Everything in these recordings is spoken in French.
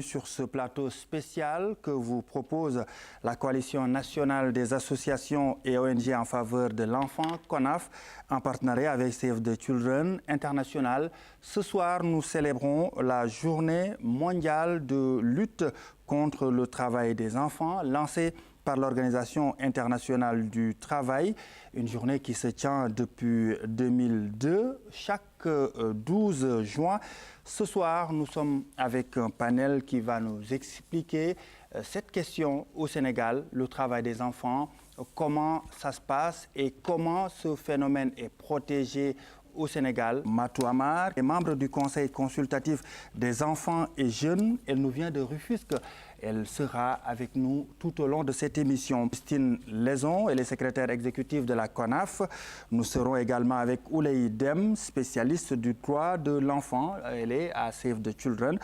bienvenue sur ce plateau spécial que vous propose la Coalition nationale des associations et ONG en faveur de l'enfant, CONAF, en partenariat avec Save the Children International. Ce soir, nous célébrons la journée mondiale de lutte contre le travail des enfants, lancée par l'Organisation internationale du travail, une journée qui se tient depuis 2002, chaque 12 juin. Ce soir, nous sommes avec un panel qui va nous expliquer cette question au Sénégal, le travail des enfants, comment ça se passe et comment ce phénomène est protégé au Sénégal. Matou Amar est membre du Conseil consultatif des enfants et jeunes. Elle nous vient de Rufisque. Elle sera avec nous tout au long de cette émission. Christine Laison, elle est secrétaire exécutive de la CONAF. Nous serons également avec Ouley Dem, spécialiste du droit de l'enfant. Elle est à Save the Children.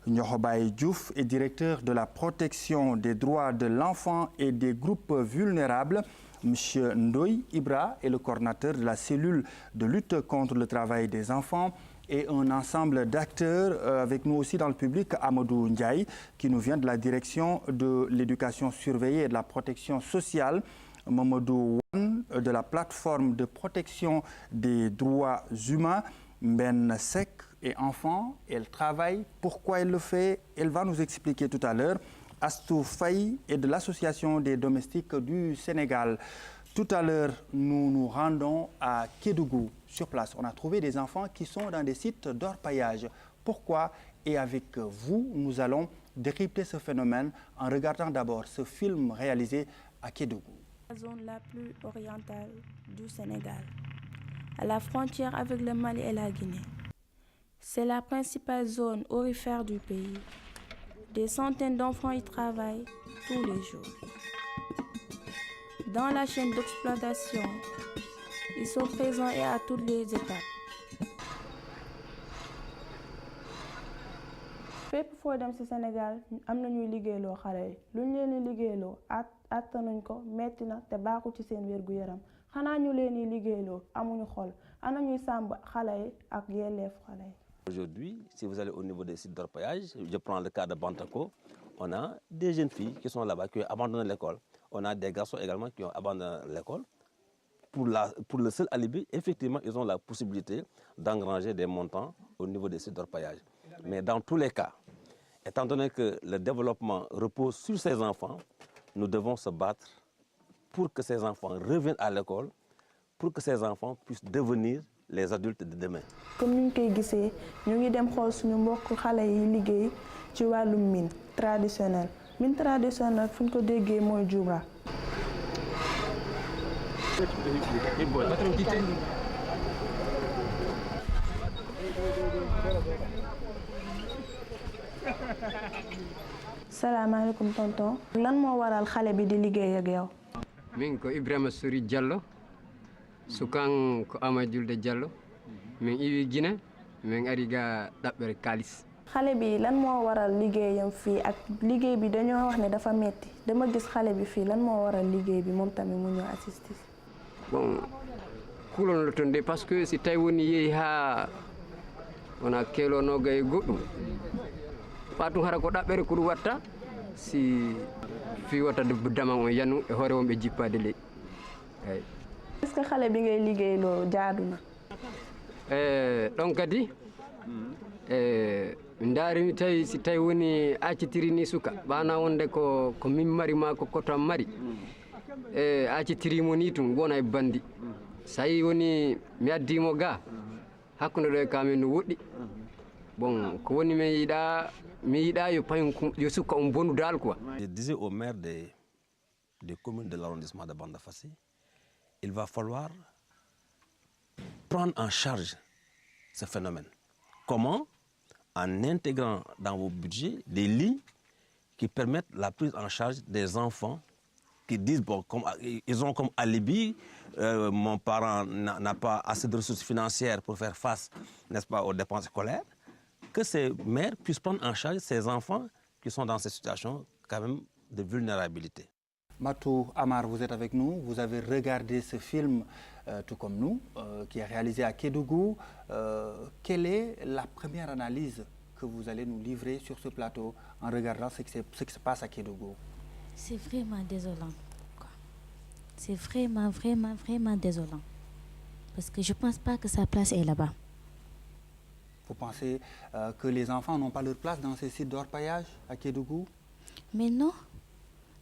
Nyorobaye Diouf est directeur de la protection des droits de l'enfant et des groupes vulnérables. Monsieur Ndoye Ibra est le coordinateur de la cellule de lutte contre le travail des enfants. Et un ensemble d'acteurs avec nous aussi dans le public, Amadou Ndiaye, qui nous vient de la direction de l'éducation surveillée et de la protection sociale, Mamadou Wan de la plateforme de protection des droits humains, Ben Sek est enfant, elle travaille, pourquoi elle le fait, elle va nous expliquer tout à l'heure. Astou Faye est de l'association des domestiques du Sénégal. Tout à l'heure, nous nous rendons à Kédougou. Sur place, on a trouvé des enfants qui sont dans des sites d'orpaillage. Pourquoi? Et avec vous, nous allons décrypter ce phénomène en regardant d'abord ce film réalisé à Kédougou. La zone la plus orientale du Sénégal, à la frontière avec le Mali et la Guinée. C'est la principale zone aurifère du pays. Des centaines d'enfants y travaillent tous les jours. Dans la chaîne d'exploitation, ils sont présents et à toutes les étapes. fépp foo dem ci Sénégal am na ñuy liggéeyloo xale yi lu ñu leen di liggéeyloo attanuñ ko metti na te baaxul ci seen wér gu yaram xanaa ñu leen di liggéeyloo amuñu xol ana ñuy sàmm xale yi ak yelleef xale yi. Aujourd'hui, si vous allez au niveau des sites d'orpaillage, je prends le cas de Bantako, on a des jeunes filles qui sont là-bas, qui ont abandonné l'école. On a des garçons également qui ont abandonné l'école. Pour le seul alibi, effectivement, ils ont la possibilité d'engranger des montants au niveau des sites d'orpaillage. Mais dans tous les cas, étant donné que le développement repose sur ces enfants, nous devons se battre pour que ces enfants reviennent à l'école, pour que ces enfants puissent devenir les adultes de demain. Comme nous le voyons, nous avons des mbokk xale yi liggéey ci wàllum mine traditionnel. Mine traditionnel, fu ñu ko déggee mooy Djoura. Salaamaaleykum tonton. Lan moo waral xale bi di liggéey ak yow? Min ko Ibrahima Sori Diallo. Sukan ko Amadou Diallo. Min iwi Guinée, min ari ga dabbere kalis. Xale bi lan moo waral liggéeyam fii ak liggéey bi dañoo wax ne dafa metti dama gis xale bi fii lan moo waral liggéey bi moom tamit mu ñëw assister. Bon kulon lo tonde parce que si tay woni yehi ha wona kelono gay goddum patum hara ko dabbere ko watta si fi wata debbo dama on yanu e hoore wonbe jippade ley ay est-ce que xale bi ngay liggéeyloo jaadu na ɗon kadi ndaari tawi si tawi woni accitiri ni suka ɓana wonde ko min mari ma ko koto mari accitirimo ni tum wona e bandi so yi woni mi addimo ga hakkude ɗo e kamen no woɗɗi bon ko woni mi yiɗa yo sukka on bonu dal quoi. Je disais au maire des communes de l'arrondissement de Bandafassi, il va falloir prendre en charge ce phénomène. Comment? En intégrant dans vos budgets des lignes qui permettent la prise en charge des enfants qui disent, bon, ils ont comme alibi, mon parent n'a pas assez de ressources financières pour faire face, n'est-ce pas, aux dépenses scolaires, que ces mères puissent prendre en charge ces enfants qui sont dans ces situations quand même de vulnérabilité. Matou Amar, vous êtes avec nous, vous avez regardé ce film tout comme nous, qui est réalisé à Kédougou. Quelle est la première analyse que vous allez nous livrer sur ce plateau en regardant ce qui se passe à Kédougou. C'est vraiment désolant. C'est vraiment, vraiment, vraiment désolant. Parce que je ne pense pas que sa place est là-bas. Vous pensez que les enfants n'ont pas leur place dans ces sites d'orpaillage à Kédougou? Mais non.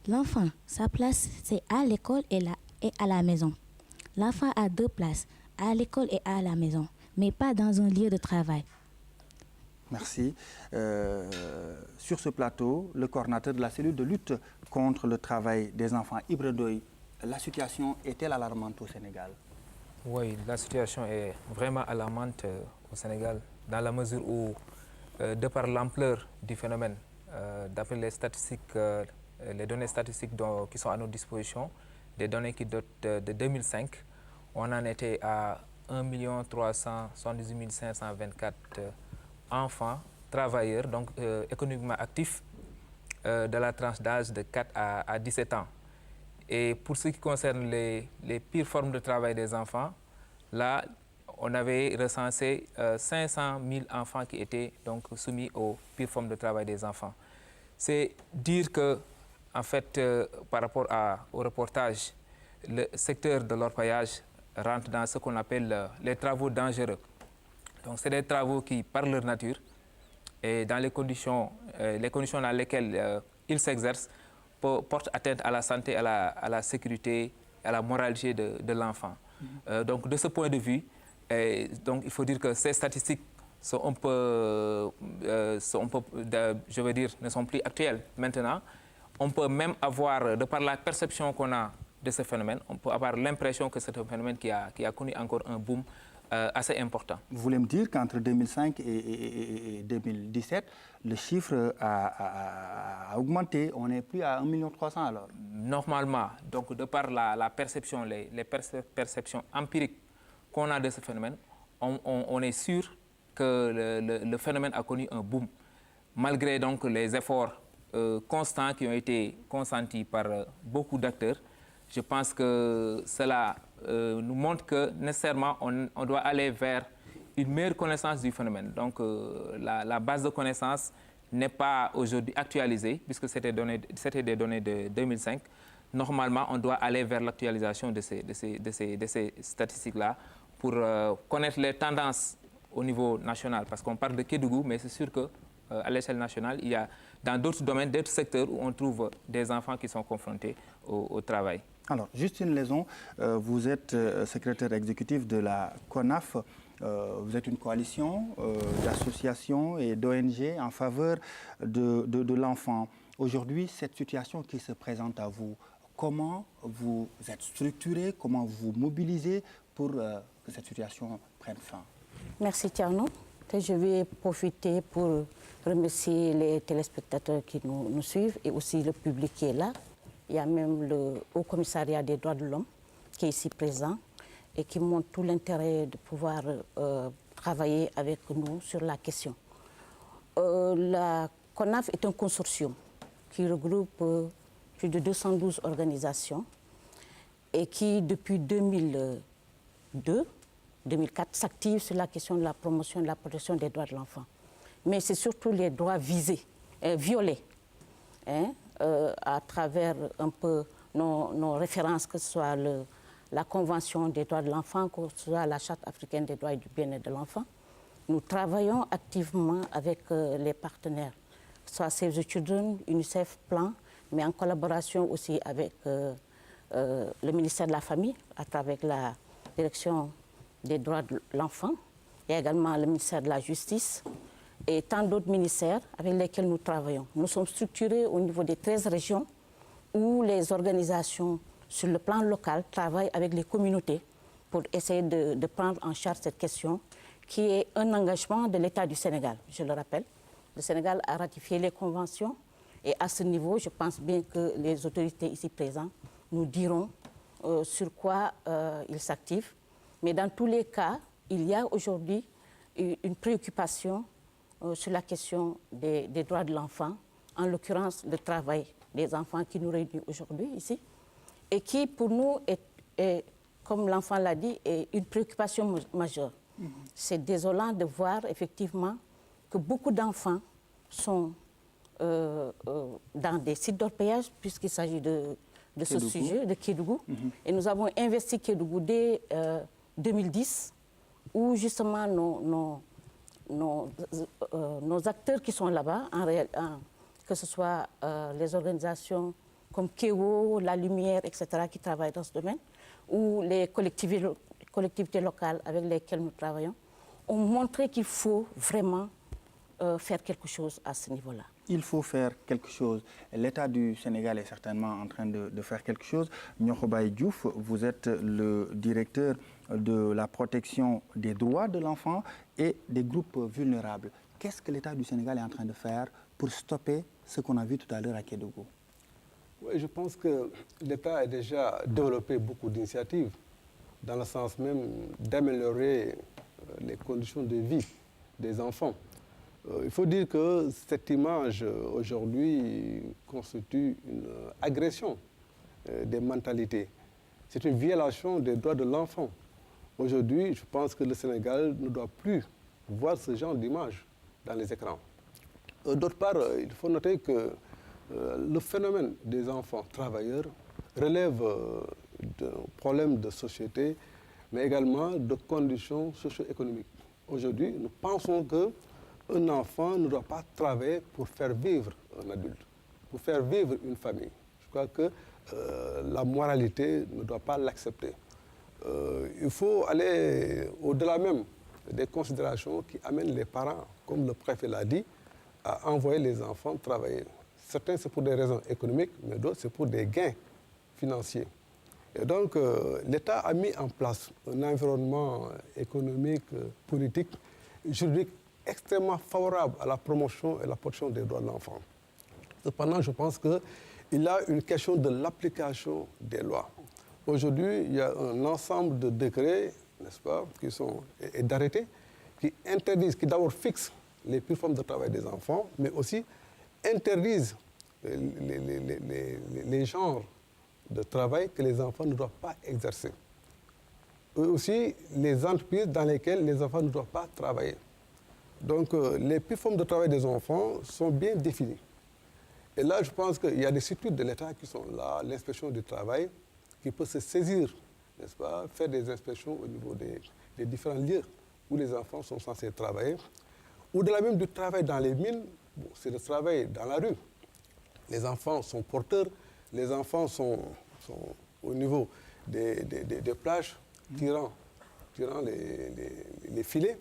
L'enfant, sa place, c'est à l'école et à la maison. L'enfant a deux places, à l'école et à la maison, mais pas dans un lieu de travail. Merci. Sur ce plateau, le coordinateur de la cellule de lutte contre le travail des enfants, Ibra Ndoye, la situation est-elle alarmante au Sénégal? Oui, la situation est vraiment alarmante au Sénégal, dans la mesure où, de par l'ampleur du phénomène, d'après les statistiques, les données statistiques qui sont à notre disposition, des données qui datent de 2005, on en était à 1 378 524 enfants, travailleurs, donc économiquement actifs, de la tranche d'âge de 4 à 17 ans. Et pour ce qui concerne les pires formes de travail des enfants, là, on avait recensé 500 000 enfants qui étaient donc soumis aux pires formes de travail des enfants. C'est dire que, en fait, par rapport au reportage, le secteur de l'orpaillage rentre dans ce qu'on appelle les travaux dangereux. Donc, c'est des travaux qui, par leur nature, et dans les conditions dans lesquelles ils s'exercent, portent atteinte à la santé, à la sécurité, à la moralité de l'enfant. Donc, de ce point de vue, donc, il faut dire que ces statistiques sont un peu, je veux dire, ne sont plus actuelles maintenant. On peut même avoir, de par la perception qu'on a de ce phénomène, on peut avoir l'impression que c'est un phénomène qui a connu encore un boom assez important. Vous voulez me dire qu'entre 2005 et 2017, le chiffre a augmenté, on n'est plus à 1 300 000 alors? Normalement, donc de par la perception, les perceptions empiriques qu'on a de ce phénomène, on est sûr que le phénomène a connu un boom, malgré donc les efforts constants qui ont été consentis par beaucoup d'acteurs. Je pense que cela nous montre que nécessairement on doit aller vers une meilleure connaissance du phénomène. Donc la base de connaissances n'est pas aujourd'hui actualisée, puisque c'était des données de 2005. Normalement, on doit aller vers l'actualisation de ces statistiques-là pour connaître les tendances au niveau national. Parce qu'on parle de Kédougou, mais c'est sûr qu'à l'échelle nationale, il y a dans d'autres domaines, d'autres secteurs où on trouve des enfants qui sont confrontés au travail. Alors, juste une liaison, vous êtes secrétaire exécutif de la CONAF, vous êtes une coalition d'associations et d'ONG en faveur de l'enfant. Aujourd'hui, cette situation qui se présente à vous, comment vous êtes structuré, comment vous mobilisez pour que cette situation prenne fin? Merci Tierno. Je vais profiter pour remercier les téléspectateurs qui nous suivent et aussi le public qui est là. Il y a même le Haut Commissariat des droits de l'homme qui est ici présent et qui montre tout l'intérêt de pouvoir travailler avec nous sur la question. La CONAF est un consortium qui regroupe plus de 212 organisations et qui, depuis 2004, s'active sur la question de la promotion et de la protection des droits de l'enfant. Mais c'est surtout les droits visés, violés, à travers un peu nos références, que ce soit la Convention des droits de l'enfant, que ce soit la Charte africaine des droits et du bien-être de l'enfant. Nous travaillons activement avec les partenaires, que ce soit Save the Children, UNICEF, Plan, mais en collaboration aussi avec le ministère de la Famille, à travers la Direction des droits de l'enfant. Il y a également le ministère de la Justice et tant d'autres ministères avec lesquels nous travaillons. Nous sommes structurés au niveau des 13 régions où les organisations sur le plan local travaillent avec les communautés pour essayer de prendre en charge cette question qui est un engagement de l'État du Sénégal. Je le rappelle, le Sénégal a ratifié les conventions et à ce niveau, je pense bien que les autorités ici présentes nous diront sur quoi ils s'activent. Mais dans tous les cas, il y a aujourd'hui une préoccupation sur la question des droits de l'enfant, en l'occurrence le travail des enfants qui nous réunit aujourd'hui ici, et qui pour nous est, comme l'enfant l'a dit, est une préoccupation majeure. C'est désolant de voir effectivement que beaucoup d'enfants sont dans des sites d'orpaillage, puisqu'il s'agit de ce sujet, de Kédougou. Et nous avons investi Kédougou dès 2010, où justement nos acteurs qui sont là-bas, que ce soit les organisations comme Kéo, La Lumière, etc., qui travaillent dans ce domaine, ou les collectivités locales avec lesquelles nous travaillons, ont montré qu'il faut vraiment faire quelque chose à ce niveau-là. Il faut faire quelque chose. L'État du Sénégal est certainement en train de faire quelque chose. Niokhobaye Diouf, vous êtes le directeur de la protection des droits de l'enfant et des groupes vulnérables. Qu'est-ce que l'État du Sénégal est en train de faire pour stopper ce qu'on a vu tout à l'heure à Kédougou? Oui, je pense que l'État a déjà développé beaucoup d'initiatives dans le sens même d'améliorer les conditions de vie des enfants. Il faut dire que cette image aujourd'hui constitue une agression des mentalités. C'est une violation des droits de l'enfant. Aujourd'hui, je pense que le Sénégal ne doit plus voir ce genre d'image dans les écrans. D'autre part, il faut noter que le phénomène des enfants travailleurs relève de problèmes de société, mais également de conditions socio-économiques. Aujourd'hui, nous pensons qu'un enfant ne doit pas travailler pour faire vivre un adulte, pour faire vivre une famille. Je crois que la moralité ne doit pas l'accepter. Il faut aller au-delà même des considérations qui amènent les parents, comme le préfet l'a dit, à envoyer les enfants travailler. Certains, c'est pour des raisons économiques, mais d'autres, c'est pour des gains financiers. Et donc, l'État a mis en place un environnement économique, politique, juridique extrêmement favorable à la promotion et la protection des droits de l'enfant. Cependant, je pense qu'il y a une question de l'application des lois. Aujourd'hui, il y a un ensemble de décrets, n'est-ce pas, et d'arrêtés qui interdisent, qui d'abord fixent les pires formes de travail des enfants, mais aussi interdisent les genres de travail que les enfants ne doivent pas exercer. Et aussi les entreprises dans lesquelles les enfants ne doivent pas travailler. Donc les pires formes de travail des enfants sont bien définies. Et là, je pense qu'il y a des structures de l'État qui sont là, l'inspection du travail, qui peut se saisir, n'est-ce pas, faire des inspections au niveau des différents lieux où les enfants sont censés travailler. Au-delà même du travail dans les mines, bon, c'est le travail dans la rue. Les enfants sont porteurs, les enfants sont au niveau des plages, tirant les filets,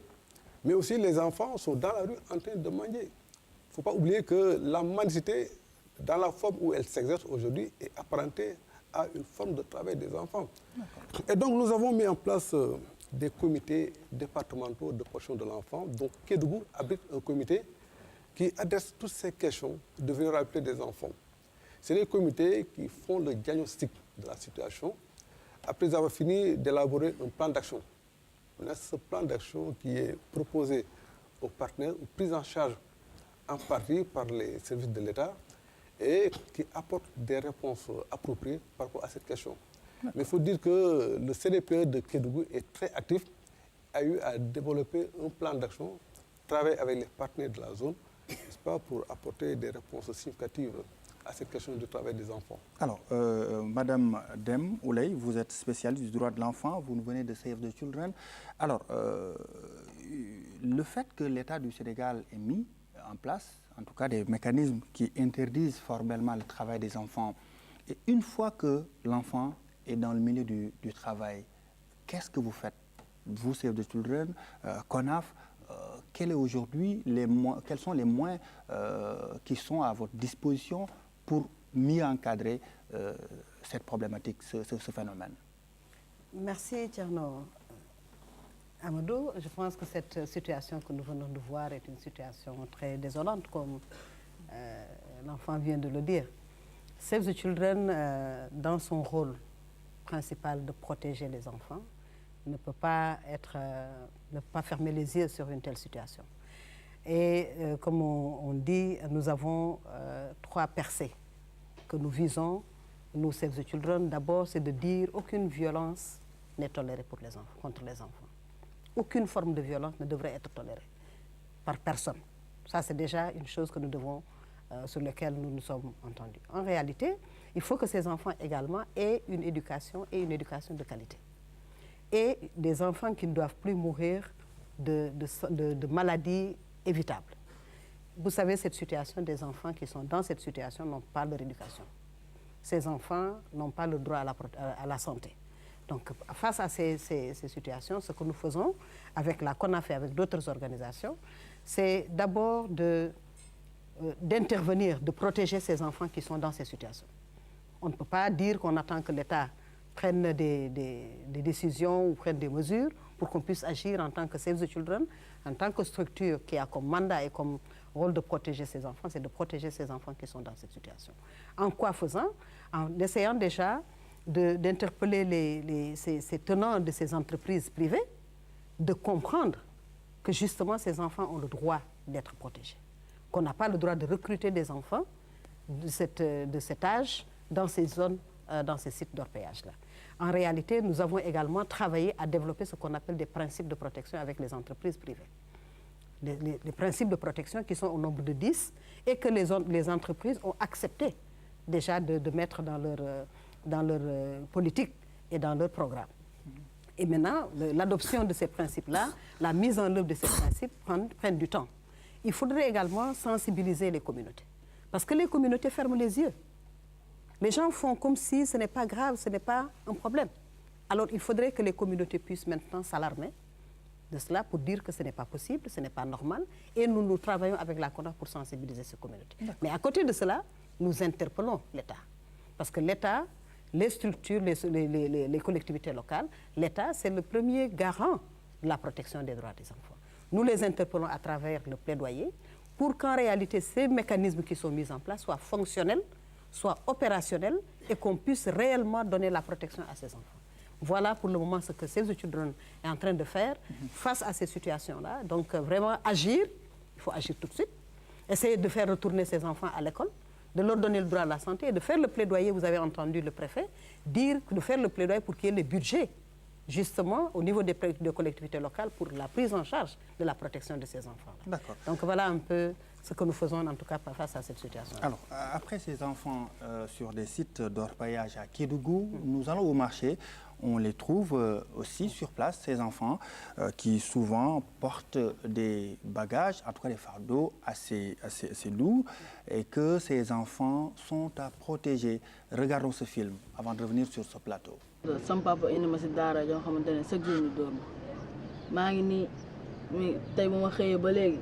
mais aussi les enfants sont dans la rue en train de manger. Il ne faut pas oublier que la mendicité, dans la forme où elle s'exerce aujourd'hui, est apparentée à une forme de travail des enfants. Et donc nous avons mis en place des comités départementaux de protection de l'enfant. Donc Kédougou abrite un comité qui adresse toutes ces questions de vulnérabilité des enfants. C'est les comités qui font le diagnostic de la situation après avoir fini d'élaborer un plan d'action. Ce plan d'action qui est proposé aux partenaires, ou pris en charge en partie par les services de l'État et qui apporte des réponses appropriées par rapport à cette question. Mais il faut dire que le CDPE de Kédougou est très actif, a eu à développer un plan d'action, travailler avec les partenaires de la zone, n'est-ce pas, pour apporter des réponses significatives à cette question du travail des enfants. Alors, Madame Dem Ouley, vous êtes spécialiste du droit de l'enfant, vous nous venez de Save the Children. Alors, le fait que l'État du Sénégal ait mis en place, en tout cas des mécanismes qui interdisent formellement le travail des enfants, et une fois que l'enfant est dans le milieu du travail, qu'est-ce que vous faites? Vous, Save the Children, CONAF, quels sont les moyens qui sont à votre disposition pour mieux encadrer cette problématique, ce phénomène? Merci, Tcherno Amadou. Je pense que cette situation que nous venons de voir est une situation très désolante, comme l'enfant vient de le dire. Save the Children, dans son rôle principal de protéger les enfants, ne peut pas fermer les yeux sur une telle situation. Et comme on dit, nous avons 3 percées que nous visons, nous Save the Children. D'abord, c'est de dire qu'aucune violence n'est tolérée pour les enfants, contre les enfants. Aucune forme de violence ne devrait être tolérée par personne. Ça, c'est déjà une chose que nous devons, sur laquelle nous nous sommes entendus. En réalité, il faut que ces enfants également aient une éducation et une éducation de qualité. Et des enfants qui ne doivent plus mourir de maladies évitables. Vous savez, cette situation, des enfants qui sont dans cette situation n'ont pas leur éducation. Ces enfants n'ont pas le droit à la santé. Donc, face à ces situations, ce que nous faisons avec la CONAF et avec d'autres organisations, c'est d'abord d'intervenir, de protéger ces enfants qui sont dans ces situations. On ne peut pas dire qu'on attend que l'État prenne des décisions ou prenne des mesures pour qu'on puisse agir en tant que Save the Children, en tant que structure qui a comme mandat et comme rôle de protéger ces enfants, c'est de protéger ces enfants qui sont dans cette situation. En quoi faisant? En essayant déjà d'interpeller ces tenants de ces entreprises privées, de comprendre que justement ces enfants ont le droit d'être protégés. Qu'on n'a pas le droit de recruter des enfants de cet âge dans ces zones, dans ces sites d'orpaillage-là. En réalité, nous avons également travaillé à développer ce qu'on appelle des principes de protection avec les entreprises privées. Les principes de protection qui sont au nombre de 10 et que les entreprises ont accepté déjà de mettre dans leur politique et dans leur programme. Et maintenant, l'adoption de ces principes-là, la mise en œuvre de ces principes prennent du temps. Il faudrait également sensibiliser les communautés. Parce que les communautés ferment les yeux. Les gens font comme si ce n'est pas grave, ce n'est pas un problème. Alors il faudrait que les communautés puissent maintenant s'alarmer de cela pour dire que ce n'est pas possible, ce n'est pas normal. Et nous travaillons avec la CONAF pour sensibiliser ces communautés. Mais à côté de cela, nous interpellons l'État. Parce que l'État, les structures, les collectivités locales, l'État, c'est le premier garant de la protection des droits des enfants. Nous les interpellons à travers le plaidoyer pour qu'en réalité, ces mécanismes qui sont mis en place soient fonctionnels, soient opérationnels et qu'on puisse réellement donner la protection à ces enfants. Voilà pour le moment ce que Save the Children est en train de faire face à ces situations-là. Donc vraiment agir, il faut agir tout de suite, essayer de faire retourner ces enfants à l'école, de leur donner le droit à la santé et de faire le plaidoyer, vous avez entendu le préfet, dire de faire le plaidoyer pour qu'il y ait les budgets, justement, au niveau des collectivités locales pour la prise en charge de la protection de ces enfants-là. Donc voilà un peu ce que nous faisons, en tout cas, face à cette situation. Alors, après ces enfants sur des sites d'orpaillage à Kédougou, nous allons au marché. On les trouve aussi sur place, ces enfants qui souvent portent des bagages, en tout cas des fardeaux assez lourds, et que ces enfants sont à protéger. Regardons ce film avant de revenir sur ce plateau. Sam papa indi ma si daara joo xamante ne chaque jour ñu dóor ma maa ngi nii tey bu ma xëyee ba léegi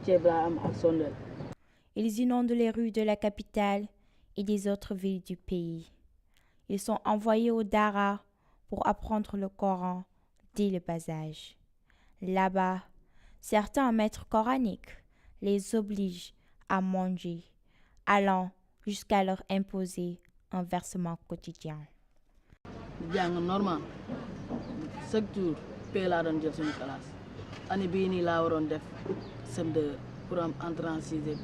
ceeb laa am ak sondeel. Ils inondent les rues de la capitale et des autres villes du pays. Ils sont envoyés au Dara pour apprendre le Coran dès le bas âge. Là-bas, certains maîtres coraniques les obligent à manger, allant jusqu'à leur imposer un versement quotidien. jàng normal chaque jour paie laa doon jël suñu classe année bii nii laa waroon def CM2 pour am entrée en sixième.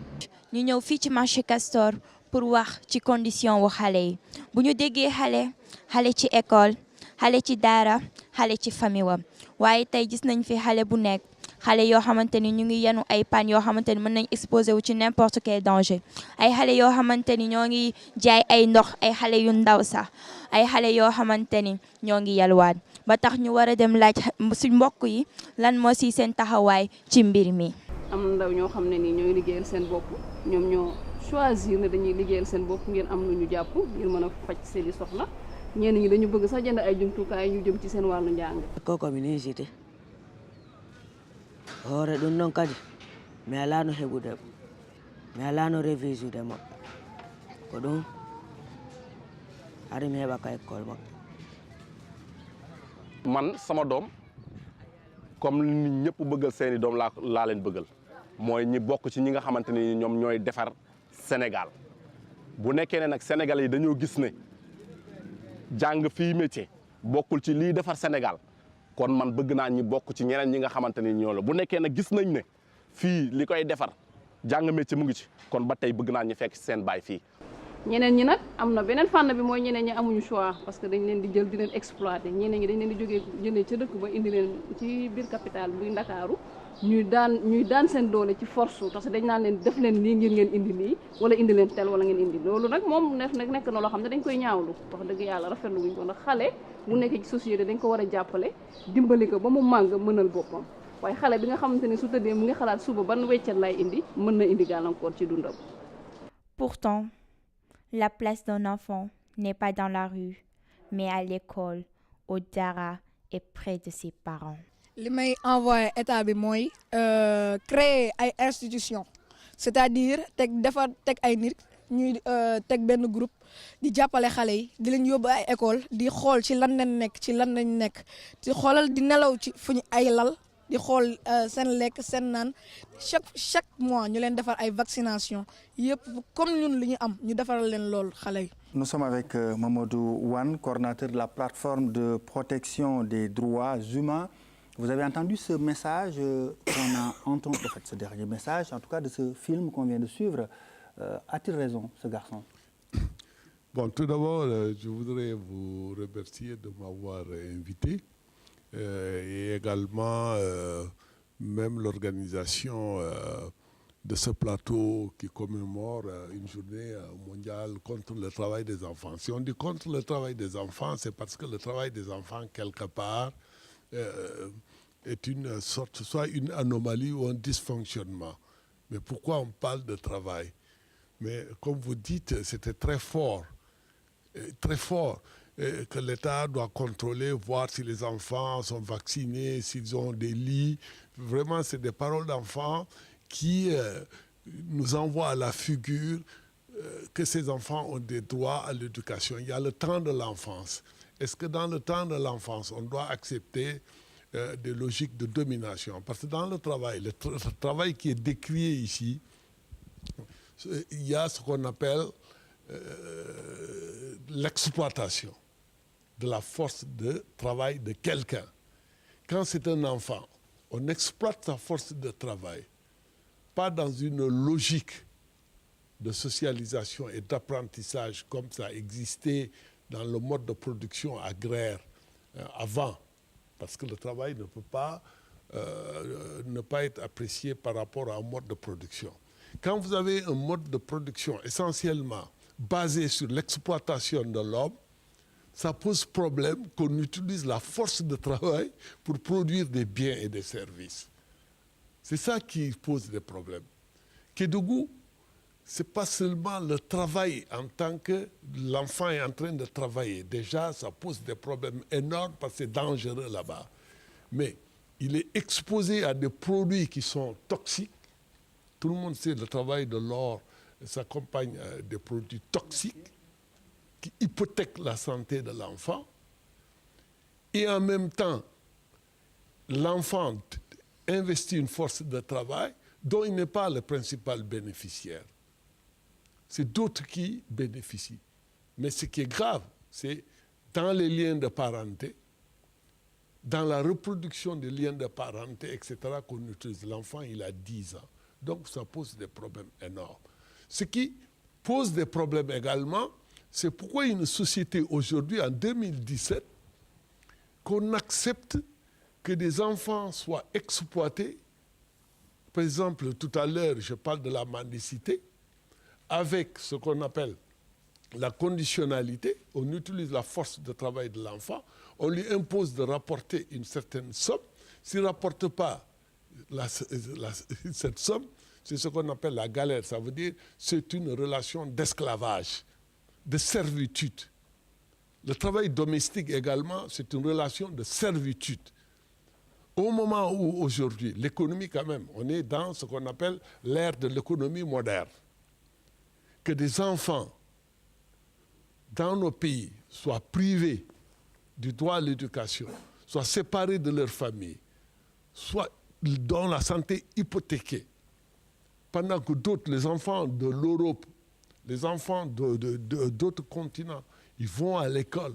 ñu ñëw fii ci marché Castor pour wax ci condition wu xale yi bu ñu déggee xale ci école xale ci daara xale ci famille wam waaye tey gis nañ fi xale bu nekk xale yoo xamante ni ñu ngi yenu ay pannes yoo xamante ni mën nañ exposé wu ci n'importe quel danger ay xale yoo xamante ni ñoo ngi jaay ay ndox ay xale yu ndaw sax ay xale yoo xamante ni ñoo ngi yalwaan ba tax ñu war a dem laaj suñ mbokk yi lan moo si seen taxawaay ci mbir mi. am na ndaw ñoo xam ne nii ñooy liggéeyal seen bopp ñoom ñoo choisir ne dañuy liggéeyal seen bopp ngeen am lu ñu jàpp ngir mën a faj seen i soxla ñenn ñi dañu bëgg sax jënd ay jumtukaay ñu jëm ci seen wàllu njàng. koko mi ni jité hoore ɗum noon kadi mi alano heɓude mi alano révisude makko ko ɗum ari mi heɓa ka école makko man sama doom comme nit ñëpp bëggal seeni doom laa leen bëggal mooy ñi bokk ci ñi nga xamante ni ñoom ñooy defar Sénégal bu nekkee ne nag Sénégal yi dañoo gis ne jàng fii métier bokkul ci lii defar Sénégal kon man bëgg naa ñi bokk ci ñeneen ñi nga xamante ni ñoo la bu nekkee nag gis nañ ne fii li koy defar jàng métier mu ngi ci kon ba tey bëgg naa ñu fekk seen baay fii. ñeneen ñi nag am na beneen fànn bi mooy ñeneen ñi amuñu choix parce que dañ leen di jël di leen exploiter ñeneen ñi dañ leen di jógee jëlee ca dëkk ba indi leen ci biir capitale buy Ndakaaru ñuy daan seen doole ci force parce que dañ naan leen def leen lii ngir ngeen indi lii wala indi leen tel wala ngeen indi loolu nag moom nekk na loo xam ne dañ koy ñaawlu wax dëgg yàlla rafetlu wuñ ko ndax xale bu nekkee ci société dañ ko war a jàppale dimbali ko ba mu màgg mënal boppam waaye xale bi nga xamante ne su tëddee mu ngi xalaat suba ban weccet lay indi mën na indi gàllankoor ci dundam. Pourtant, la place d'un enfant n'est pas dans la rue, mais à l'école, au dara et près de ses parents. li may envoyé état bi mooy créer ay institutions c'est-à-dire teg ay nit ñuy teg benn groupe di jàppale xale yi di leen yóbbu ay école di xool ci lan lañ nekk di xoolal di nelaw ci fu ñu ay lal di xool seen lekk seen naan chaque mois ñu leen defar ay vaccination yëpp comme ñun li ñu am ñu defaral leen lool xale yi. Nous sommes avec Mamadou Wane, coordinateur de la plateforme de protection des droits humains. Vous avez entendu ce message qu'on a entendu, en fait, ce dernier message, en tout cas de ce film qu'on vient de suivre. A-t-il raison, ce garçon? Bon, tout d'abord, je voudrais vous remercier de m'avoir invité et également même l'organisation de ce plateau qui commémore une journée mondiale contre le travail des enfants. Si on dit contre le travail des enfants, c'est parce que le travail des enfants, quelque part, est une sorte, soit une anomalie ou un dysfonctionnement. Mais pourquoi on parle de travail? Mais comme vous dites, c'était très fort, que l'État doit contrôler, voir si les enfants sont vaccinés, s'ils ont des lits. Vraiment, c'est des paroles d'enfants qui nous envoient à la figure que ces enfants ont des droits à l'éducation. Il y a le temps de l'enfance. Est-ce que dans le temps de l'enfance, on doit accepter des logiques de domination? Parce que dans le travail qui est décrié ici, il y a ce qu'on appelle l'exploitation de la force de travail de quelqu'un. Quand c'est un enfant, on exploite sa force de travail, pas dans une logique de socialisation et d'apprentissage comme ça existait dans le mode de production agraire avant, parce que le travail ne peut pas ne pas être apprécié par rapport à un mode de production. Quand vous avez un mode de production essentiellement basé sur l'exploitation de l'homme, ça pose problème qu'on utilise la force de travail pour produire des biens et des services. C'est ça qui pose des problèmes. Kédougou, ce n'est pas seulement le travail en tant que l'enfant est en train de travailler. Déjà, ça pose des problèmes énormes parce que c'est dangereux là-bas. Mais il est exposé à des produits qui sont toxiques. Tout le monde sait que le travail de l'or s'accompagne des produits toxiques qui hypothèquent la santé de l'enfant. Et en même temps, l'enfant investit une force de travail dont il n'est pas le principal bénéficiaire. C'est d'autres qui bénéficient. Mais ce qui est grave, c'est dans les liens de parenté, dans la reproduction des liens de parenté, etc., qu'on utilise. L'enfant, il a 10 ans. Donc, ça pose des problèmes énormes. Ce qui pose des problèmes également, c'est pourquoi une société aujourd'hui, en 2017, qu'on accepte que des enfants soient exploités. Par exemple, tout à l'heure, je parle de la mendicité, avec ce qu'on appelle la conditionnalité. On utilise la force de travail de l'enfant, on lui impose de rapporter une certaine somme. S'il ne rapporte pas cette somme, c'est ce qu'on appelle la galère. Ça veut dire que c'est une relation d'esclavage, de servitude. Le travail domestique également, c'est une relation de servitude. Au moment où aujourd'hui, l'économie quand même, on est dans ce qu'on appelle l'ère de l'économie moderne, que des enfants dans nos pays soient privés du droit à l'éducation, soient séparés de leur famille, soient dans la santé hypothéquée, pendant que d'autres, les enfants de l'Europe, les enfants d'autres continents, ils vont à l'école,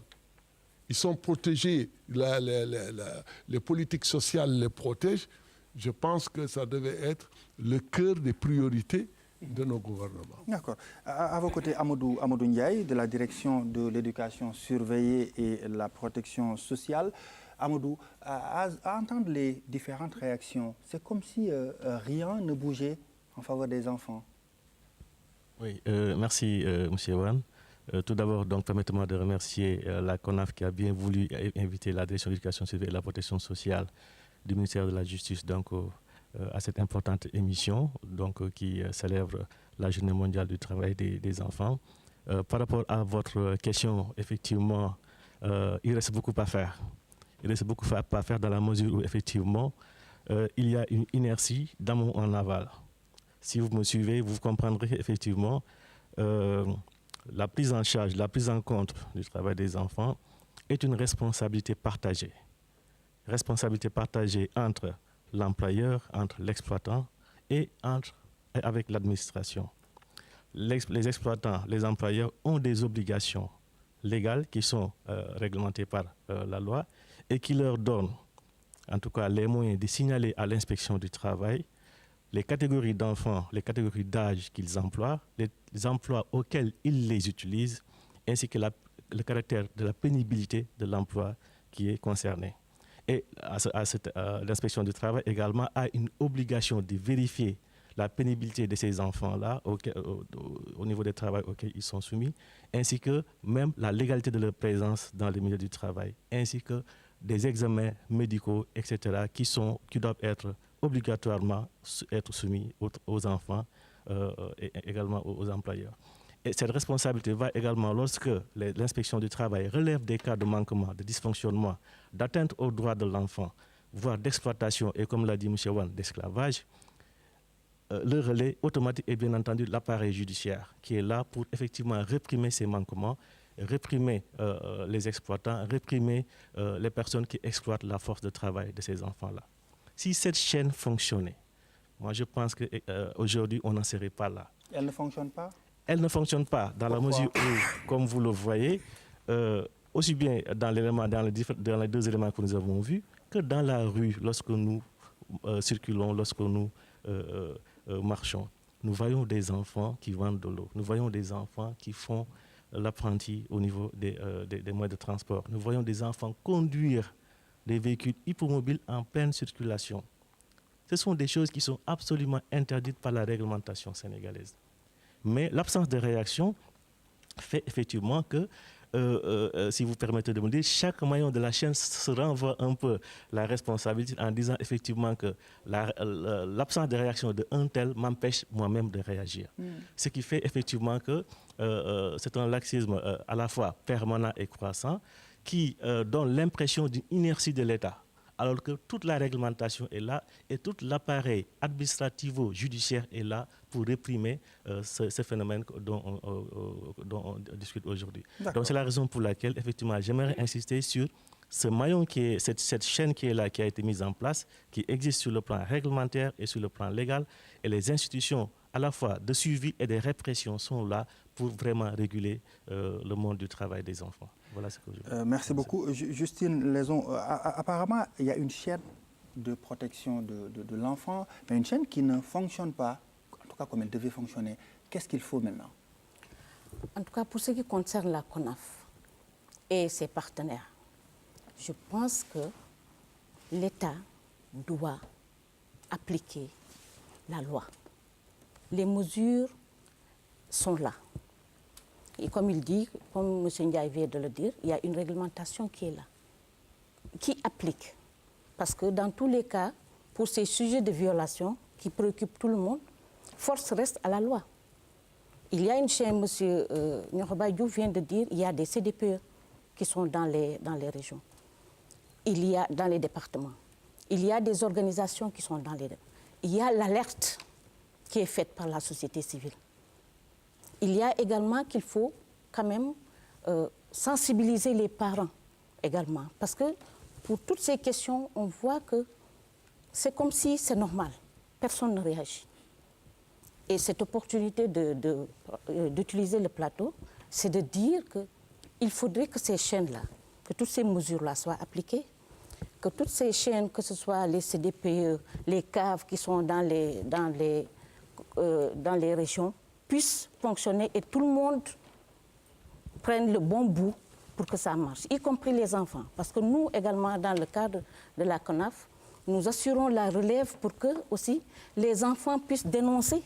ils sont protégés, les politiques sociales les protègent. Je pense que ça devait être le cœur des priorités de nos gouvernements. D'accord. À vos côtés, Amadou Ndiaye, de la direction de l'éducation surveillée et la protection sociale. Amadou, à entendre les différentes réactions, c'est comme si rien ne bougeait en faveur des enfants. Oui, merci M. Wan. Tout d'abord, permettez-moi de remercier la CONAF qui a bien voulu inviter la direction de l'éducation surveillée et la protection sociale du ministère de la Justice à cette importante émission qui célèbre la Journée mondiale du travail des enfants. Par rapport à votre question, effectivement, il reste beaucoup à faire. Il reste beaucoup à faire dans la mesure où, effectivement, il y a une inertie d'amont en aval. Si vous me suivez, vous comprendrez effectivement la prise en charge, la prise en compte du travail des enfants est une responsabilité partagée. Responsabilité partagée entre l'employeur, entre l'exploitant et avec l'administration. Les exploitants, les employeurs ont des obligations légales qui sont réglementées par la loi et qui leur donnent, en tout cas, les moyens de signaler à l'inspection du travail les catégories d'enfants, les catégories d'âge qu'ils emploient, les emplois auxquels ils les utilisent, ainsi que le caractère de la pénibilité de l'emploi qui est concerné. Et l'inspection du travail également a une obligation de vérifier la pénibilité de ces enfants-là au niveau des travaux auxquels ils sont soumis, ainsi que même la légalité de leur présence dans le milieu du travail, ainsi que des examens médicaux, etc., qui doivent être obligatoirement soumis aux enfants et également aux employeurs. Et cette responsabilité va également lorsque l'inspection du travail relève des cas de manquement, de dysfonctionnement, d'atteinte aux droits de l'enfant, voire d'exploitation et, comme l'a dit M. Wan, d'esclavage. Le relais automatique est bien entendu l'appareil judiciaire qui est là pour effectivement réprimer ces manquements, réprimer les exploitants, réprimer les personnes qui exploitent la force de travail de ces enfants-là. Si cette chaîne fonctionnait, moi je pense qu'aujourd'hui on n'en serait pas là. Elle ne fonctionne pas? Elle ne fonctionne pas dans la mesure où, comme vous le voyez, aussi bien dans les deux éléments que nous avons vus, que dans la rue, lorsque nous circulons, lorsque nous marchons, nous voyons des enfants qui vendent de l'eau, nous voyons des enfants qui font l'apprenti au niveau des moyens de transport, nous voyons des enfants conduire des véhicules hippomobiles en pleine circulation. Ce sont des choses qui sont absolument interdites par la réglementation sénégalaise. Mais l'absence de réaction fait effectivement que, si vous permettez de me dire, chaque maillon de la chaîne se renvoie un peu la responsabilité en disant effectivement que l'absence de réaction d'un tel m'empêche moi-même de réagir. Ce qui fait effectivement que c'est un laxisme à la fois permanent et croissant qui donne l'impression d'une inertie de l'État, alors que toute la réglementation est là et tout l'appareil administrativo-judiciaire est là pour réprimer ce phénomène dont on discute aujourd'hui. Donc c'est la raison pour laquelle, effectivement, j'aimerais insister sur ce maillon cette chaîne qui est là, qui a été mise en place, qui existe sur le plan réglementaire et sur le plan légal, et les institutions à la fois de suivi et de répression sont là pour vraiment réguler le monde du travail des enfants. Voilà ce que je veux. Merci beaucoup. Justine Laison, apparemment, il y a une chaîne de protection de l'enfant, mais une chaîne qui ne fonctionne pas, en tout cas comme elle devait fonctionner. Qu'est-ce qu'il faut maintenant? En tout cas, pour ce qui concerne la CONAF et ses partenaires, je pense que l'État doit appliquer la loi. Les mesures sont là. Et comme il dit, comme M. Ndiaye vient de le dire, il y a une réglementation qui est là, qui applique. Parce que dans tous les cas, pour ces sujets de violation qui préoccupent tout le monde, force reste à la loi. Il y a une chaîne, M. Nyorobayou vient de dire, il y a des CDPE qui sont dans les régions. Il y a dans les départements. Il y a des organisations qui sont dans les départements. Il y a l'alerte qui est faite par la société civile. Il y a également qu'il faut quand même sensibiliser les parents également. Parce que pour toutes ces questions, on voit que c'est comme si c'est normal. Personne ne réagit. Et cette opportunité d'utiliser le plateau, c'est de dire qu'il faudrait que ces chaînes-là, que toutes ces mesures-là soient appliquées, que toutes ces chaînes, que ce soit les CDPE, les caves qui sont dans les dans les régions puisse fonctionner et tout le monde prenne le bon bout pour que ça marche, y compris les enfants. Parce que nous également, dans le cadre de la CONAF, nous assurons la relève pour que aussi les enfants puissent dénoncer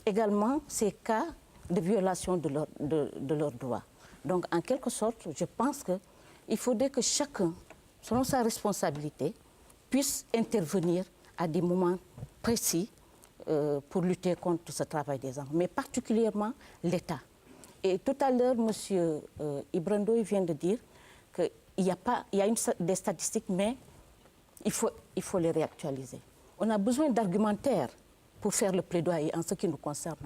également ces cas de violation de leurs droits. Donc, en quelque sorte, je pense qu'il faudrait que chacun, selon sa responsabilité, puisse intervenir à des moments précis pour lutter contre ce travail des enfants, mais particulièrement l'État. Et tout à l'heure, M. Ibrando vient de dire qu'il y a des statistiques, mais il faut les réactualiser. On a besoin d'argumentaires pour faire le plaidoyer en ce qui nous concerne,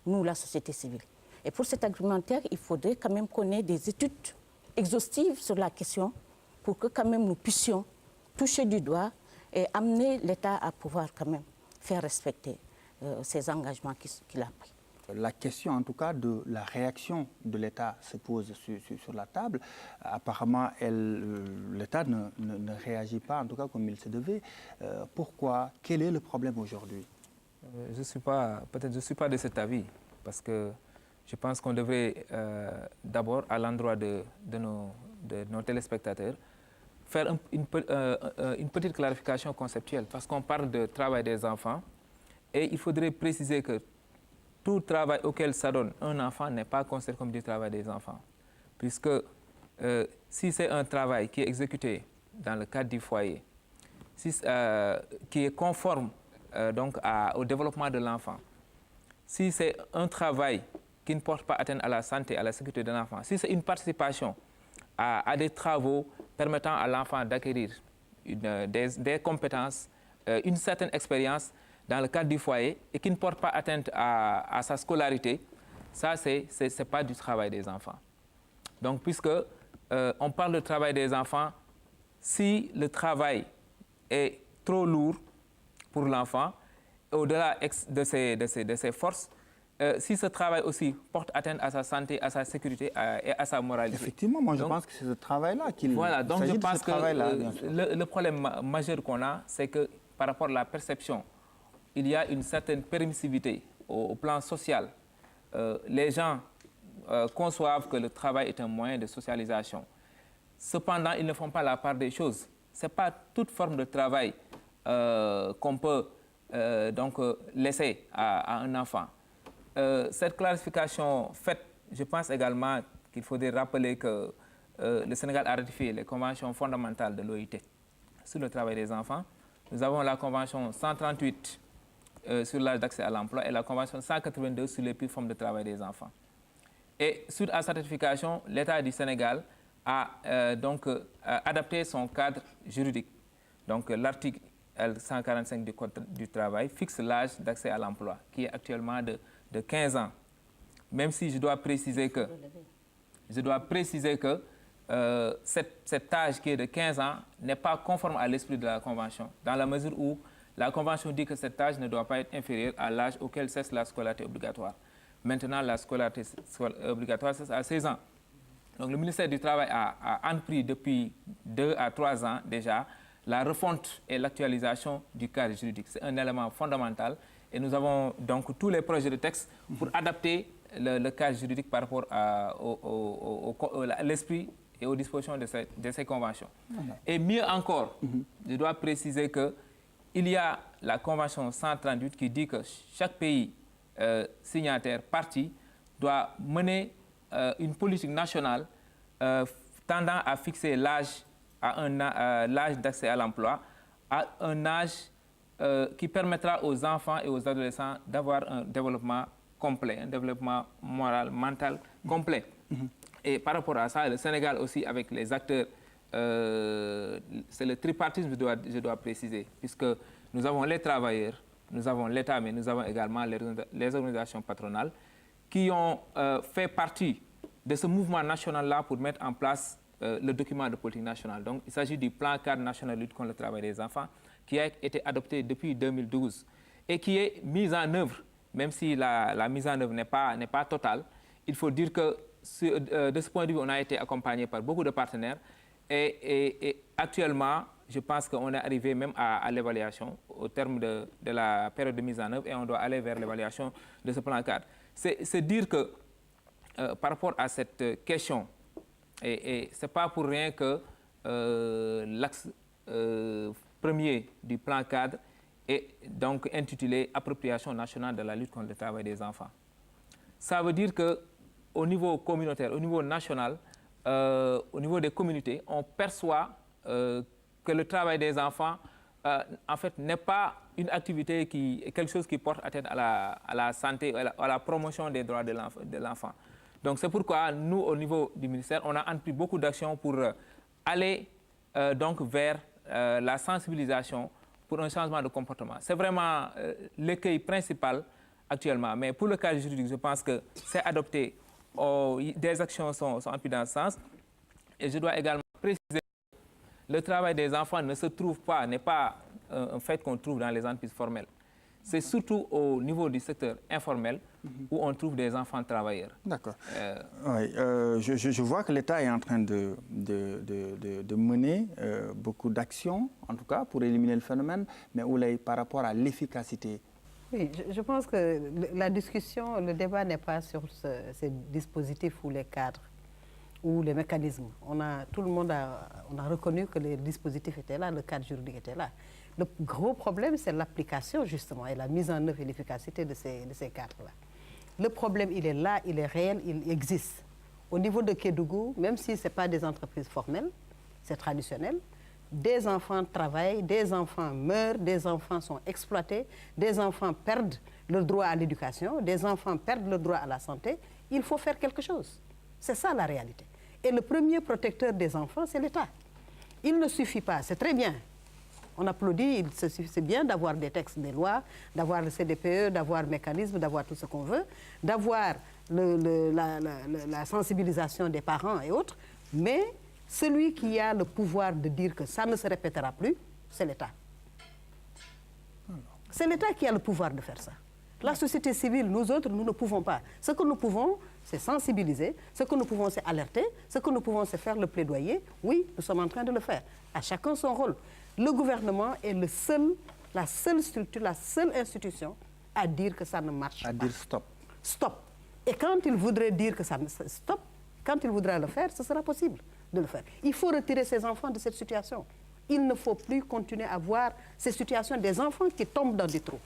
nous, la société civile. Et pour cet argumentaire, il faudrait quand même qu'on ait des études exhaustives sur la question pour que quand même nous puissions toucher du doigt et amener l'État à pouvoir quand même faire respecter ces engagements qu'il a pris. La question, en tout cas, de la réaction de l'État se pose sur la table. Apparemment, l'État ne réagit pas, en tout cas, comme il se devait. Pourquoi? Quel est le problème aujourd'hui? Je ne suis pas de cet avis, parce que je pense qu'on devrait d'abord, à l'endroit de nos téléspectateurs, faire une petite clarification conceptuelle, parce qu'on parle de travail des enfants, et il faudrait préciser que tout travail auquel s'adonne un enfant n'est pas considéré comme du travail des enfants. Puisque si c'est un travail qui est exécuté dans le cadre du foyer, qui est conforme donc au développement de l'enfant, si c'est un travail qui ne porte pas atteinte à la santé, à la sécurité de l'enfant, si c'est une participation à des travaux permettant à l'enfant d'acquérir des compétences, une certaine expérience, dans le cadre du foyer et qui ne porte pas atteinte à sa scolarité, ça, c'est pas du travail des enfants. Donc, puisque on parle de travail des enfants, si le travail est trop lourd pour l'enfant, au-delà de ses forces, si ce travail aussi porte atteinte à sa santé, à sa sécurité et à sa moralité. Effectivement, moi je pense que c'est ce travail-là qu'il Voilà, donc je pense que le le problème majeur qu'on a, c'est que par rapport à la perception, il y a une certaine permissivité au plan social. Les gens conçoivent que le travail est un moyen de socialisation. Cependant, ils ne font pas la part des choses. Ce n'est pas toute forme de travail qu'on peut laisser à un enfant. Cette clarification faite, je pense également qu'il faudrait rappeler que le Sénégal a ratifié les conventions fondamentales de l'OIT sur le travail des enfants. Nous avons la convention 138 sur l'âge d'accès à l'emploi et la convention 182 sur les pires formes de travail des enfants. Et suite à cette ratification, l'État du Sénégal a adapté son cadre juridique. Donc l'article L145 du Code du travail fixe l'âge d'accès à l'emploi, qui est actuellement de 15 ans. Même si je dois préciser que cet âge qui est de 15 ans n'est pas conforme à l'esprit de la Convention, dans la mesure où la Convention dit que cet âge ne doit pas être inférieur à l'âge auquel cesse la scolarité obligatoire. Maintenant, la scolarité obligatoire cesse à 16 ans. Donc le ministère du Travail a entrepris depuis 2 à 3 ans déjà la refonte et l'actualisation du cadre juridique. C'est un élément fondamental et nous avons donc tous les projets de texte pour adapter le cadre juridique par rapport à l'esprit et aux dispositions de ces conventions. Et mieux encore, je dois préciser qu'il y a la convention 138 qui dit que chaque pays signataire, partie, doit mener une politique nationale tendant à fixer l'âge d'accès à l'emploi à un âge qui permettra aux enfants et aux adolescents d'avoir un développement complet, un développement moral, mental complet. Et par rapport à ça, le Sénégal aussi, avec les acteurs, c'est le tripartisme, je dois préciser, puisque nous avons les travailleurs, nous avons l'État, mais nous avons également les organisations patronales qui ont fait partie de ce mouvement national-là pour mettre en place le document de politique nationale. Donc, il s'agit du plan cadre national de lutte contre le travail des enfants qui a été adopté depuis 2012 et qui est mis en œuvre, même si la mise en œuvre n'est pas totale. Il faut dire que de ce point de vue, on a été accompagné par beaucoup de partenaires et actuellement, je pense qu'on est arrivé même à l'évaluation au terme de la période de mise en œuvre et on doit aller vers l'évaluation de ce plan cadre. C'est dire que par rapport à cette question, et ce n'est pas pour rien que l'axe premier du plan cadre est donc intitulé « Appropriation nationale de la lutte contre le travail des enfants ». Ça veut dire qu'au niveau communautaire, au niveau national, au niveau des communautés, on perçoit que le travail des enfants, en fait, n'est pas une activité quelque chose qui porte atteinte à la santé, à la promotion des droits de l'enfant. Donc c'est pourquoi nous, au niveau du ministère, on a entrepris beaucoup d'actions pour aller donc vers la sensibilisation pour un changement de comportement. C'est vraiment l'écueil principal actuellement. Mais pour le cadre juridique, je pense que c'est adopté. Des actions sont entreprises dans ce sens. Et je dois également préciser que le travail des enfants ne se trouve pas, n'est pas un fait qu'on trouve dans les entreprises formelles. C'est surtout au niveau du secteur informel où on trouve des enfants travailleurs. D'accord. Oui, je vois que l'État est en train de mener beaucoup d'actions, en tout cas, pour éliminer le phénomène, mais par rapport à l'efficacité. Oui, je pense que la discussion, le débat n'est pas sur ces dispositifs ou les cadres ou les mécanismes. Tout le monde on a reconnu que les dispositifs étaient là, le cadre juridique était là. Le gros problème, c'est l'application, justement, et la mise en œuvre et l'efficacité de ces cadres-là. Le problème, il est là, il est réel, il existe. Au niveau de Kédougou, même si ce n'est pas des entreprises formelles, c'est traditionnel, des enfants travaillent, des enfants meurent, des enfants sont exploités, des enfants perdent le droit à l'éducation, des enfants perdent le droit à la santé. Il faut faire quelque chose. C'est ça la réalité. Et le premier protecteur des enfants, c'est l'État. Il ne suffit pas, c'est très bien. On applaudit, c'est bien d'avoir des textes, des lois, d'avoir le CDPE, d'avoir le mécanisme, d'avoir tout ce qu'on veut, d'avoir la sensibilisation des parents et autres, mais celui qui a le pouvoir de dire que ça ne se répétera plus, c'est l'État. C'est l'État qui a le pouvoir de faire ça. La société civile, nous autres, nous ne pouvons pas. Ce que nous pouvons, c'est sensibiliser. Ce que nous pouvons, c'est alerter. Ce que nous pouvons, c'est faire le plaidoyer. Oui, nous sommes en train de le faire. À chacun son rôle. Le gouvernement est la seule structure, la seule institution à dire que ça ne marche pas. À dire stop. Stop. Et quand il voudrait dire que ça ne stop, quand il voudra le faire, ce sera possible de le faire. Il faut retirer ces enfants de cette situation. Il ne faut plus continuer à voir ces situations des enfants qui tombent dans des trous.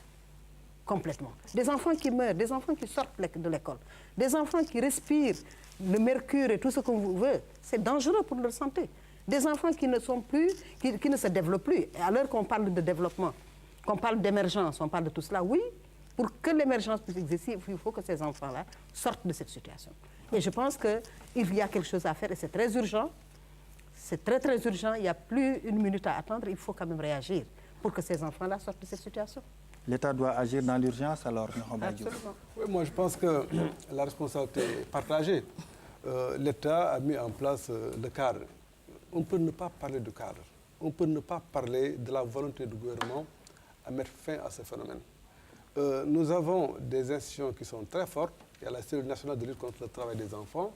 Complètement. Des enfants qui meurent, des enfants qui sortent de l'école, des enfants qui respirent le mercure et tout ce qu'on veut. C'est dangereux pour leur santé. Des enfants qui ne sont plus, qui ne se développent plus. Et à l'heure qu'on parle de développement, qu'on parle d'émergence, on parle de tout cela, oui, pour que l'émergence puisse exister, il faut que ces enfants-là sortent de cette situation. Et je pense qu'il y a quelque chose à faire et c'est très urgent. C'est très, très urgent. Il n'y a plus une minute à attendre. Il faut quand même réagir pour que ces enfants-là sortent de cette situation. L'État doit agir dans l'urgence, alors, Absolument. Oui, moi, je pense que la responsabilité est partagée. L'État a mis en place le cadre. On peut ne pas parler de cadre. On peut ne pas parler de la volonté du gouvernement à mettre fin à ce phénomène. Nous avons des institutions qui sont très fortes. Il y a la cellule nationale de lutte contre le travail des enfants.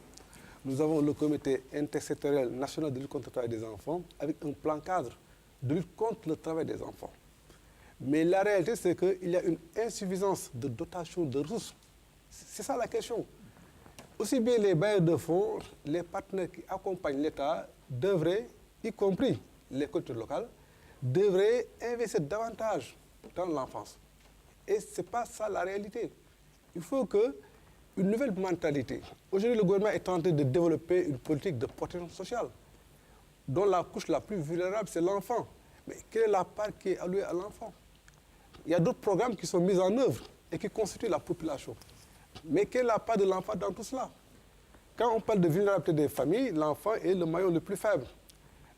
Nous avons le comité intersectoriel national de lutte contre le travail des enfants avec un plan cadre de lutte contre le travail des enfants. Mais la réalité, c'est qu'il y a une insuffisance de dotation de ressources. C'est ça la question. Aussi bien les bailleurs de fonds, les partenaires qui accompagnent l'État devraient, y compris les collectivités locales, devraient investir davantage dans l'enfance. Et ce n'est pas ça la réalité. Il faut qu'une nouvelle mentalité. Aujourd'hui, le gouvernement est en train de développer une politique de protection sociale dont la couche la plus vulnérable, c'est l'enfant. Mais quelle est la part qui est allouée à l'enfant? Il y a d'autres programmes qui sont mis en œuvre et qui constituent la population. Mais quelle est la part de l'enfant dans tout cela? Quand on parle de vulnérabilité des familles, l'enfant est le maillon le plus faible.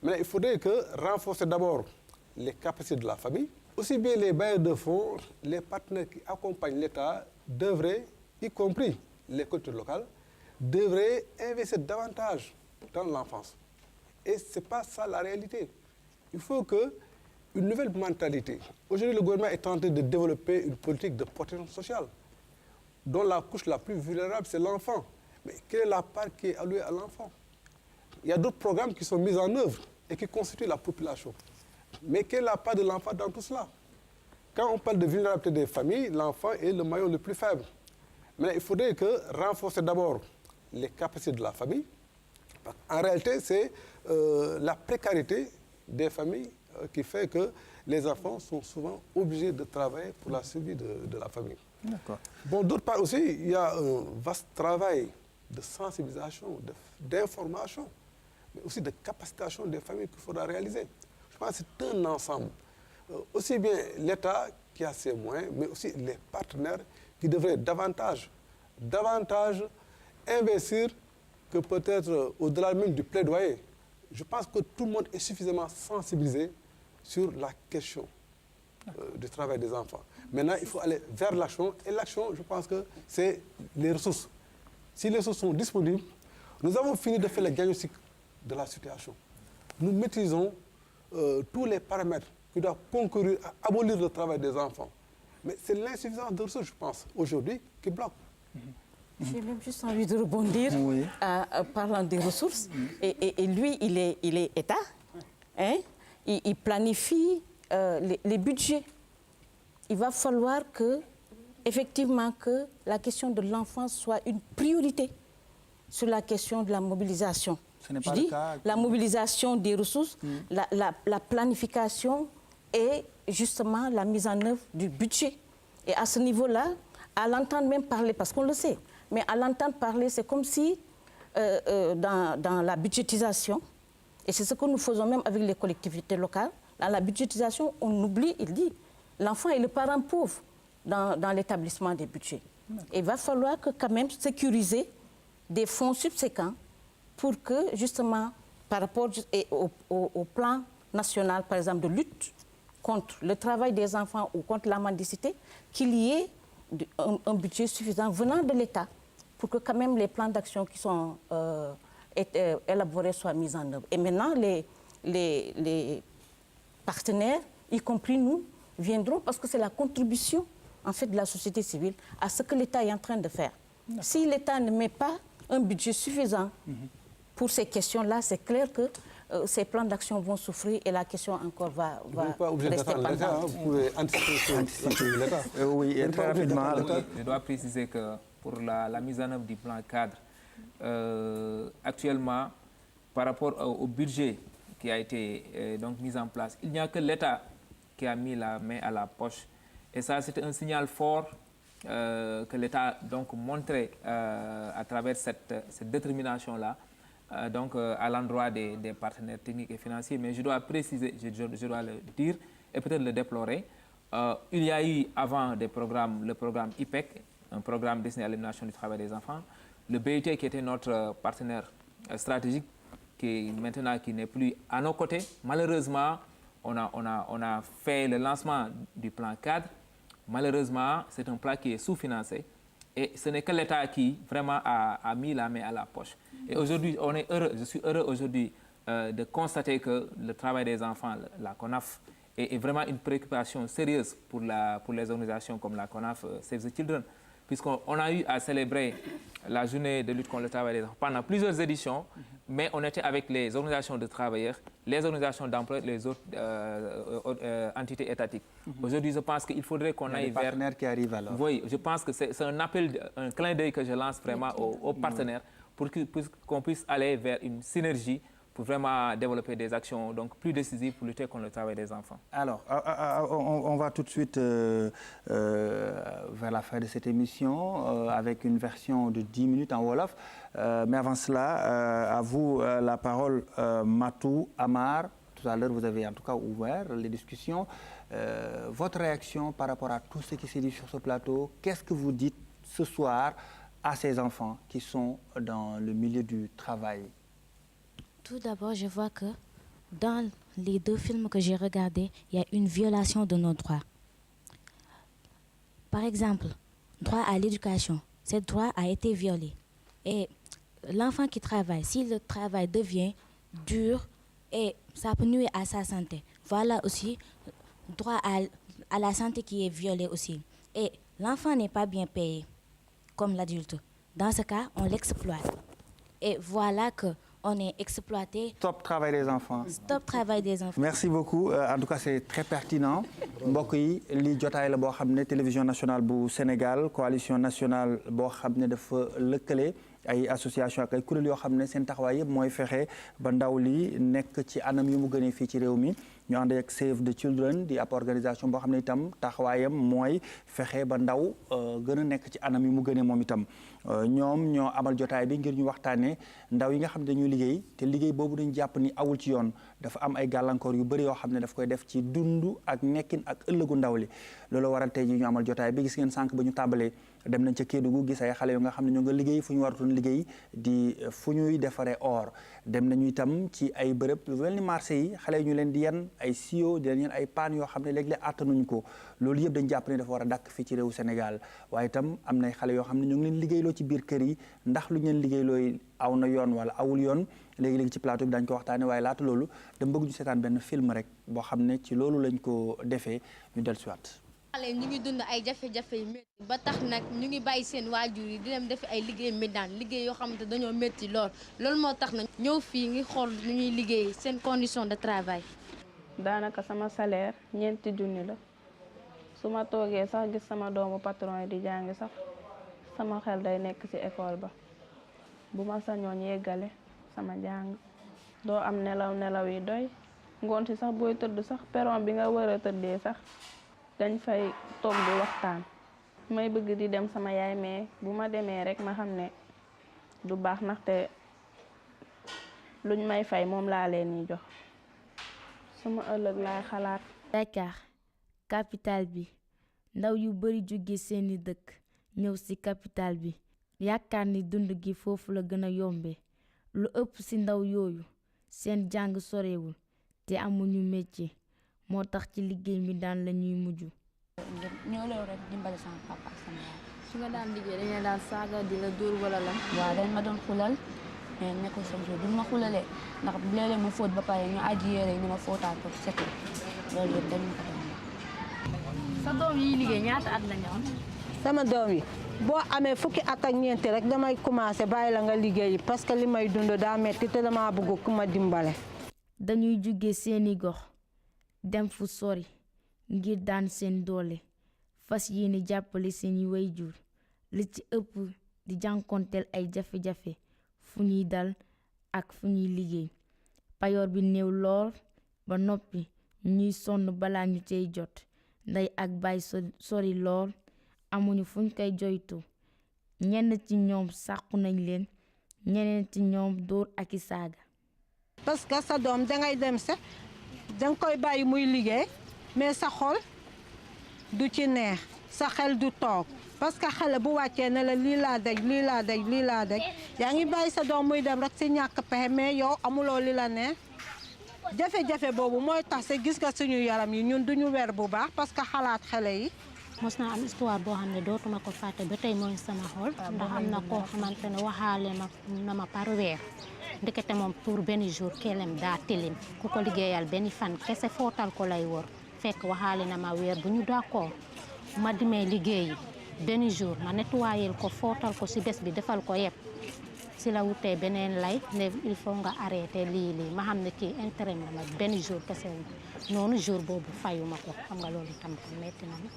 Mais il faudrait renforcer d'abord les capacités de la famille. Aussi bien les bailleurs de fonds, les partenaires qui accompagnent l'État devraient, y compris les collectivités locales, devraient investir davantage dans l'enfance. Et ce n'est pas ça la réalité. Il faut qu'une nouvelle mentalité. Aujourd'hui, le gouvernement est en train de développer une politique de protection sociale dont la couche la plus vulnérable, c'est l'enfant. Mais quelle est la part qui est allouée à l'enfant? Il y a d'autres programmes qui sont mis en œuvre et qui constituent la population. Mais quelle est la part de l'enfant dans tout cela? Quand on parle de vulnérabilité des familles, l'enfant est le maillon le plus faible. Mais il faudrait renforcer d'abord les capacités de la famille. En réalité, c'est la précarité des familles qui fait que les enfants sont souvent obligés de travailler pour la survie de la famille. D'accord. Bon, d'autre part aussi, il y a un vaste travail de sensibilisation, d'information, mais aussi de capacitation des familles qu'il faudra réaliser. Je pense que c'est un ensemble. Aussi bien l'État qui a ses moyens, mais aussi les partenaires qui devraient davantage investir que peut-être au-delà même du plaidoyer. Je pense que tout le monde est suffisamment sensibilisé sur la question du travail des enfants. Maintenant, il faut aller vers l'action. Et l'action, je pense que c'est les ressources. Si les ressources sont disponibles, nous avons fini de faire le diagnostic de la situation. Nous maîtrisons tous les paramètres qui doivent concourir à abolir le travail des enfants. Mais c'est l'insuffisance de ressources, je pense, aujourd'hui, qui bloque. J'ai même juste envie de rebondir en parlant des ressources. Et lui, il est État. Hein? Il planifie les budgets. Il va falloir effectivement que la question de l'enfance soit une priorité sur la question de la mobilisation. Ce n'est pas le cas. La mobilisation des ressources, la planification et justement la mise en œuvre du budget. Et à ce niveau-là, à l'entendre même parler, parce qu'on le sait, mais à l'entendre parler, c'est comme si dans la budgétisation, et c'est ce que nous faisons même avec les collectivités locales, dans la budgétisation, on oublie, il dit, l'enfant est le parent pauvre dans l'établissement des budgets. Il va falloir que quand même sécuriser des fonds subséquents pour que, justement, par rapport au plan national, par exemple, de lutte contre le travail des enfants ou contre la mendicité, qu'il y ait un budget suffisant venant de l'État pour que quand même les plans d'action qui sont élaborés soient mis en œuvre. Et maintenant, les partenaires, y compris nous, viendront parce que c'est la contribution en fait, de la société civile à ce que l'État est en train de faire. Si l'État ne met pas un budget suffisant pour ces questions-là, c'est clair que ces plans d'action vont souffrir et la question encore va rester pendante. Vous pouvez anticiper l'État. Oui, et très rapidement. Je dois préciser que pour la mise en œuvre du plan cadre, actuellement, par rapport au budget qui a été donc mis en place, il n'y a que l'État qui a mis la main à la poche. Et ça, c'est un signal fort que l'État donc montrait à travers cette détermination-là, donc à l'endroit des partenaires techniques et financiers. Mais je dois préciser, je dois le dire et peut-être le déplorer. Il y a eu avant le programme IPEC, un programme destiné à l'élimination du travail des enfants, le BIT qui était notre partenaire stratégique, qui maintenant qui n'est plus à nos côtés. Malheureusement, on a fait le lancement du plan cadre. Malheureusement, c'est un plan qui est sous-financé. Et ce n'est que l'État qui vraiment a mis la main à la poche. Et aujourd'hui, on est heureux, je suis heureux aujourd'hui de constater que le travail des enfants, la CONAF, est vraiment une préoccupation sérieuse pour les organisations comme la CONAF, Save the Children, puisqu'on a eu à célébrer la journée de lutte contre le travail des enfants pendant plusieurs éditions, mais on était avec les organisations de travailleurs, les organisations d'employeurs, les autres entités étatiques. Aujourd'hui, je pense qu'il faudrait qu'on aille vers... Les partenaires qui arrivent alors. Oui, je pense que c'est un appel, un clin d'œil que je lance vraiment aux partenaires pour qu'on puisse aller vers une synergie pour vraiment développer des actions donc plus décisives pour lutter contre le travail des enfants. Alors, on va tout de suite vers la fin de cette émission avec une version de 10 minutes en Wolof. Mais avant cela, à vous la parole, Matou Amar. Tout à l'heure, vous avez en tout cas ouvert les discussions. Votre réaction par rapport à tout ce qui s'est dit sur ce plateau, qu'est-ce que vous dites ce soir à ces enfants qui sont dans le milieu du travail? Tout d'abord, je vois que dans les deux films que j'ai regardés, il y a une violation de nos droits. Par exemple, droit à l'éducation. Ce droit a été violé. Et l'enfant qui travaille, si le travail devient dur et ça peut nuire à sa santé, voilà aussi droit à la santé qui est violé aussi. Et l'enfant n'est pas bien payé comme l'adulte. Dans ce cas, on l'exploite. Et voilà que on est exploité. Stop travail des enfants. Stop travail des enfants. Merci beaucoup. En tout cas, c'est très pertinent. mbokk yi li jotaay la boo xam ne télévision nationale bu Sénégal coalition nationale boo xam ne dafa lëkkale ay association ak ay kuréel yoo xam ne seen taxawaay yëpp mooy fexe ba ndaw li nekk ci anam yu mu gënee fii ci réew mi ñu ànd ak Save the Children di ab organisation boo xam ne itam taxawaayam mooy fexe ba ndaw gën a nekk ci anam yu mu gënee moom itam ñoom ñoo amal jotaay bi ngir ñu waxtaanee ndaw yi nga xam ne dañuy liggéey te liggéey boobu dañu jàpp ni awul ci yoon dafa am ay gàllankoor yu bëri yoo xam ne daf koy def ci dundu ak nekkin ak ëllëgu ndaw li loolu waral tey ji ñu amal jotaay bi gis ngeen sànq ba ñu tàmbalee dem nañ ca Kédougou gis ay xale yu nga xam ne ñoo nga liggéey fu ñu waratoon liggéey di fu ñuy defaree or dem nañu itam ci ay bërëb yu mel ni marché yi xale yi ñu leen di yen ay sio di leen yen ay paan yoo xam ne léeg-léeg attanuñ ko loolu yëpp dañ jàpp ne dafa war a dàkk fii ci réewu Sénégal waaye itam am nay xale yoo xam ne ñoo ngi leen liggéeyloo ci biir kër yi ndax lu ñu leen liggéeyloo aw na yoon wala awul yoon léegi-léegi ci plateau bi dañ ko waxtaane waaye laata loolu dama bëgg ñu seetaan benn film rek boo xam ne ci loolu lañ ko defee ñu dellusiwaat. xale ñu ngi dund ay jafe-jafe yu métti ba tax nag ñu ngi bàyyi seen waajur yi di dem defi ay liggéey médaan liggéey yoo xamante dañoo métti loolu moo tax nag ñëw fii ngi xool nu ñuy liggéey seen condition de travail. daanaka sama salaire 4 junni la su ma toogee sax gis sama doomu patron yi di jàngi sax sama xel day nekk ci école ba bu ma sañoon yeggale sama jàng doo am nelaw yi doy ngoon si sax booy tëdd sax perron bi nga war a tëddee sax dañ fay toog di waxtaan may bëgg di dem sama yaay mais bu ma demee rek ma xam ne du baax ndaxte luñ may fay moom laa leen di jox sama ëllëg laay xalaat. Dakar capitale bi ndaw yu bari jóge seeni dëkk ñëw ci capitale bi yaakaar ni dund gi foofu la gën a yombe lu ëpp ci ndaw yooyu seen jàng sorewul te amuñu métier moo tax ci liggéey mi daan la ñuy mujj. ñoo loolu rek dimbali sama papa ak sama yaay. su nga daan liggéey dañu daan saaga di la dóor wala lan. waaw dañ ma doon xulal mais nekkul chaque jour duñ ma xulalee ndax léeg-léeg ma fóot ba pare ñu aji yére yi ni ma fóotaat ko setul loolu yëpp dañu ko doon. sa doom yi liggéey ñaata at lañu am. sama doom yi boo amee fukki at ak ñeenti rek damay commencé bàyyi la nga liggéeyi parce que li may dund daa metti te dama bëgg ku ma dimbale. dañuy jóge seeni gox dem fu sori ngir daan seen doole fas yéene jàppale seeni waajur li ci ëpp di jànkonteel ay jafe-jafe fu ñuy dal ak fu ñuy liggéey payoor bi néew lool ba noppi ñuy sonn balaa ñu cey jot ndey ak baay sori lool amuñu fuñ koy joytu ñenn ci ñoom sàqu nañ leen ñeneen ci ñoom dóor ak i saaga. parce que sa doom dangay dem sax danga koy bàyyi muy liggéey mais sa xol du ci neex sa xel du toog parce que xale bu wàccee ne la lii laa daj yaa ngi bàyyi sa doom muy dem rek ci ñàkk pexe mais yow amuloo li la neex jafe-jafe boobu mooy tax sa gis nga suñu yaram yi ñun duñu weer bu baax parce que xalaat xale yi. mos naa am histoire boo xam ne dootuma ko fàtte ba tey mooy sama xol ndax am na koo xamante ne waxaale na ma par weer ndekete moom pour benn jour kelem daa tilim ku ko liggéeyal benn fan kese footal ko lay wër fekk waxaale na ma weer bu ñu d'accord ma dimee liggéeyi benn jour ma nettoyel ko footal ko ci bés bi defal ko yëpp ci la wutee beneen lay ne il faut nga arrêter lii ma xam ne kii intérêt na ma benn jour kese noonu jour boobu fayuma ko xam nga loolu tam metti na ma.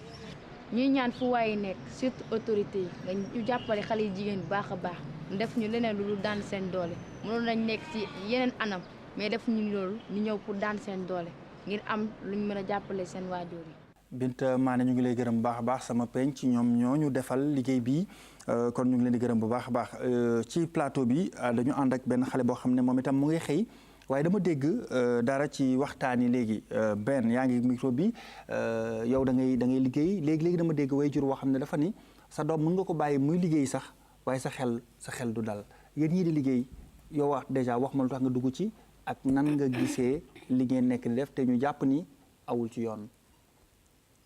ñuy ñaan fu waaye nekk surtout autorité yi ñu jàppale xale yi jigéen bu baax a baax def ñu leneen lu daan seen doole mënoon nañ nekk ci yeneen anam mais def ñu loolu ñu ñëw pour daan seen doole ngir am luñ mën a jàppale seen waajur yi. Binta Mané ñu ngi lay gërëm bu baax a baax sama penc ñoom ñoo ñu defal liggéey bi kon ñu ngi leen di gërëm bu baax a baax ci plateau bi dañu ànd ak benn xale boo xam ne moom itam mu ngi xëy waaye dama dégg dara ci waxtaan yi léegi benn yaa ngi micro bi yow da ngay liggéey léegi dama dégg waajur woo xam ne dafa ni sa doom mën nga ko bàyyi muy liggéey sax waaye sa xel du dal yéen ñii di liggéey yow wax déjà wax ma lu tax nga dugg ci ak nan nga gisee li ngeen nekk di def te ñu jàpp ni awul ci yoon.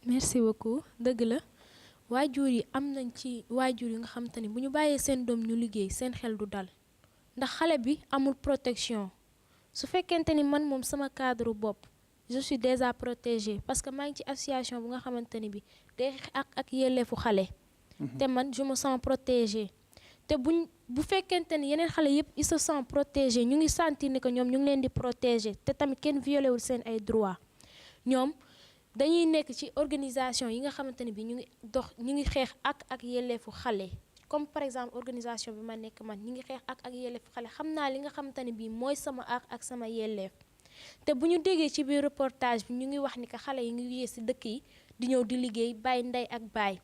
merci beaucoup dëgg la waajur yi am nañ ci waajur yi nga xam te ni bu ñu bàyyee seen doom ñu liggéey seen xel du dal ndax xale bi amul protection su fekkente ni man moom sama cadre bopp je suis déjà protégée parce que maa ngi ci association bu nga xamante ni bi day ak yelleefu xale te man je me sens protégée te bu fekkente ni yeneen xale yëpp ils se sentent protégés ñu ngi sentir ni que ñoom ñu ngi leen di protéger te tamit kenn violé wul seen ay droits ñoom dañuy nekk ci organisation yi nga xamante ne bi ñu ngi xeex ak yelleefu xale comme par exemple organisation bi ma nekk man ñu ngi xeex ak yelleefu xale xam naa li nga xamante ne bi mooy sama ak sama yelleef te bu ñu déggee ci biir reportage bi ñu ngi wax ni que xale yi ngi yee ci dëkk yi di ñëw di liggéey bàyyi ndey ak baay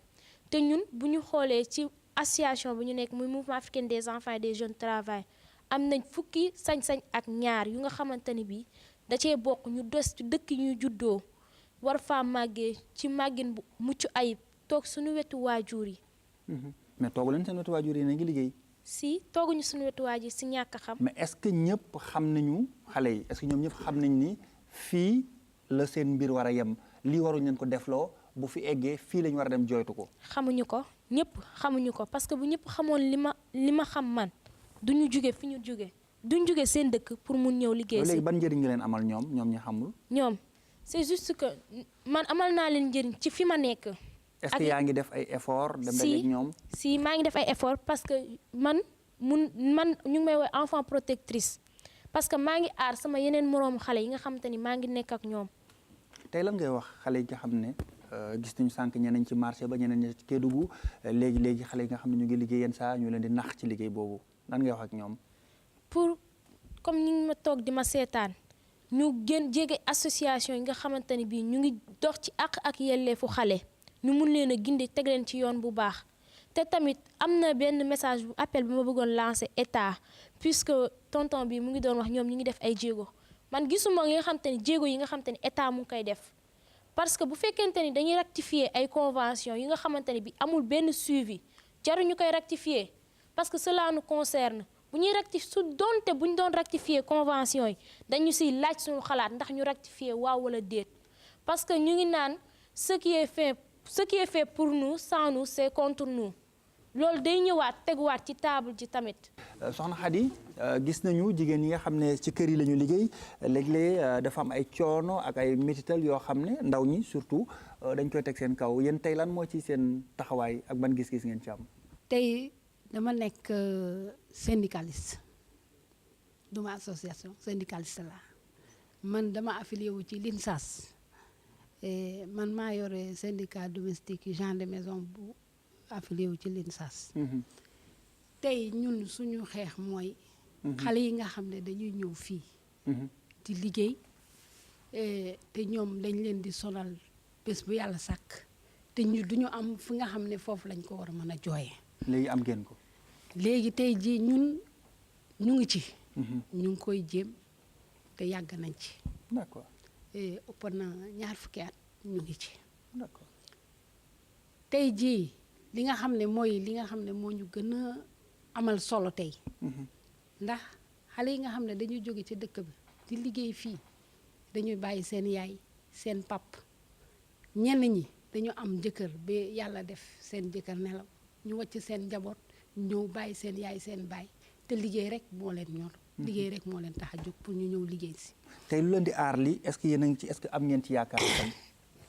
te ñun bu ñu xoolee ci association bi ñu nekk muy mouvement africain des enfants et des jeunes travail am nañ fukki sañ-sañ ak ñaar yu nga xamante ne bi da cee bokk ñu des ci dëkk ñu juddoo war faa màggee ci màggin bu mucc ayib toog suñu wetu waajur yi. mais toogu leen seen wetu waajur yi na ngi liggéey. si tooguñu suñu wetu waajur si ñàkk a xam. mais est-ce que ñëpp xam nañu xale yi est-ce que ñoom ñëpp xam nañ ni fii la seen mbir war a yem lii waruñ leen ko defloo bu fi eggee fii lañ war a dem jooytu ko. xamuñu ko ñëpp xamuñu ko parce que bu ñëpp xamoon li ma xam man duñu jóge fi ñu jóge duñ jóge seen dëkk pour mun ñëw liggéey si. léegi ban njëriñ nga leen amal ñoom ñi xamul. ñoom c'est juste que man amal naa leen njëriñ ci fi ma nekk. est-ce que yaa ngi def ay effort dem dajeeg ñoom. si maa ngi def ay effort parce que man ñu ngi may woowee enfant protectrice parce que maa ngi aar sama yeneen moroomu xale yi nga xamante ni maa ngi nekk ak ñoom. tey lan ngay wax xale yi nga xam ne gis nañu sànq ñeneen ci marché ba ñeneen ñi ci Kédougou léegi xale yi nga xam ne ñu ngi liggéey yenn saa ñu leen di nax ci liggéey boobu lan ngay wax ak ñoom. pour comme ñu ngi ma toog di ma seetaan ñu gën jege association yi nga xamante ni bii ñu ngi dox ci ak yelleefu xale ñu mun leen a gindi teg leen ci yoon bu baax te tamit am na benn message bu appel bi ma bëggoon lancer état puisque tonton bi mu ngi doon wax ñoom ñu ngi def ay jéego man gisuma yi nga xamante ni jéego yi nga xamante ni état mu ngi koy def parce que bu fekkente ni dañuy rectifier ay convention yi nga xamante ni bi amul benn suivi jaruñu koy rectifier parce que cela nous concerne bu ñuy rectifier bu ñu doon rectifier convention yi dañu siy laaj suñu xalaat ndax ñu rectifier waaw wala déet parce que ñu ngi naan ce qui est fait pour nous sans nous c'est contre nous loolu day ñëwaat teguwaat ci table ji tamit. soxna Khady gis nañu jigéen yi nga xam ne ci kër yi la ñu liggéey léeg-léeg dafa am ay coono ak ay métital yoo xam ne ndaw ñi surtout dañ koy teg seen kaw yéen tey lan moo ci seen taxawaay ak ban gis-gis ngeen ci am. tey dama nekk syndicaliste duma association syndicaliste la man dama affilié wu ci l'INSAS man maa yore syndicat domestique genre de maison bu affilié wu ci l'INSAS. tey ñun suñu xeex mooy xale yi nga xam ne dañuy ñëw fii di liggéey te ñoom dañ leen di sonal bés bu yàlla sàkk te ñu duñu am fi nga xam ne foofu lañ ko war a mën a jooyee. léegi am ngeen ko. léegi tey jii ñun ñu ngi ci. ñu ngi koy jéem te yàgg nañ ci. d'accord. ëpp na 20 at ñu ngi ci. d'accord. tey jii li nga xam ne moo ñu gën a amal solo tey. ndax xale yi nga xam ne dañuy jóge ci dëkk bi di liggéey fii dañuy bàyyi seen yaay seen pap ñenn ñi dañu am jëkkër ba yàlla def seen jëkkër nelaw ñu wàcc seen njaboot ñëw bàyyi seen yaay seen baay te liggéey rek moo leen ñor. liggéey rek moo leen tax a jóg pour ñu ñëw liggéey si. tey lu leen di aar li est-ce que yéen a ngi ci est-ce que am ngeen ci yaakaar tam.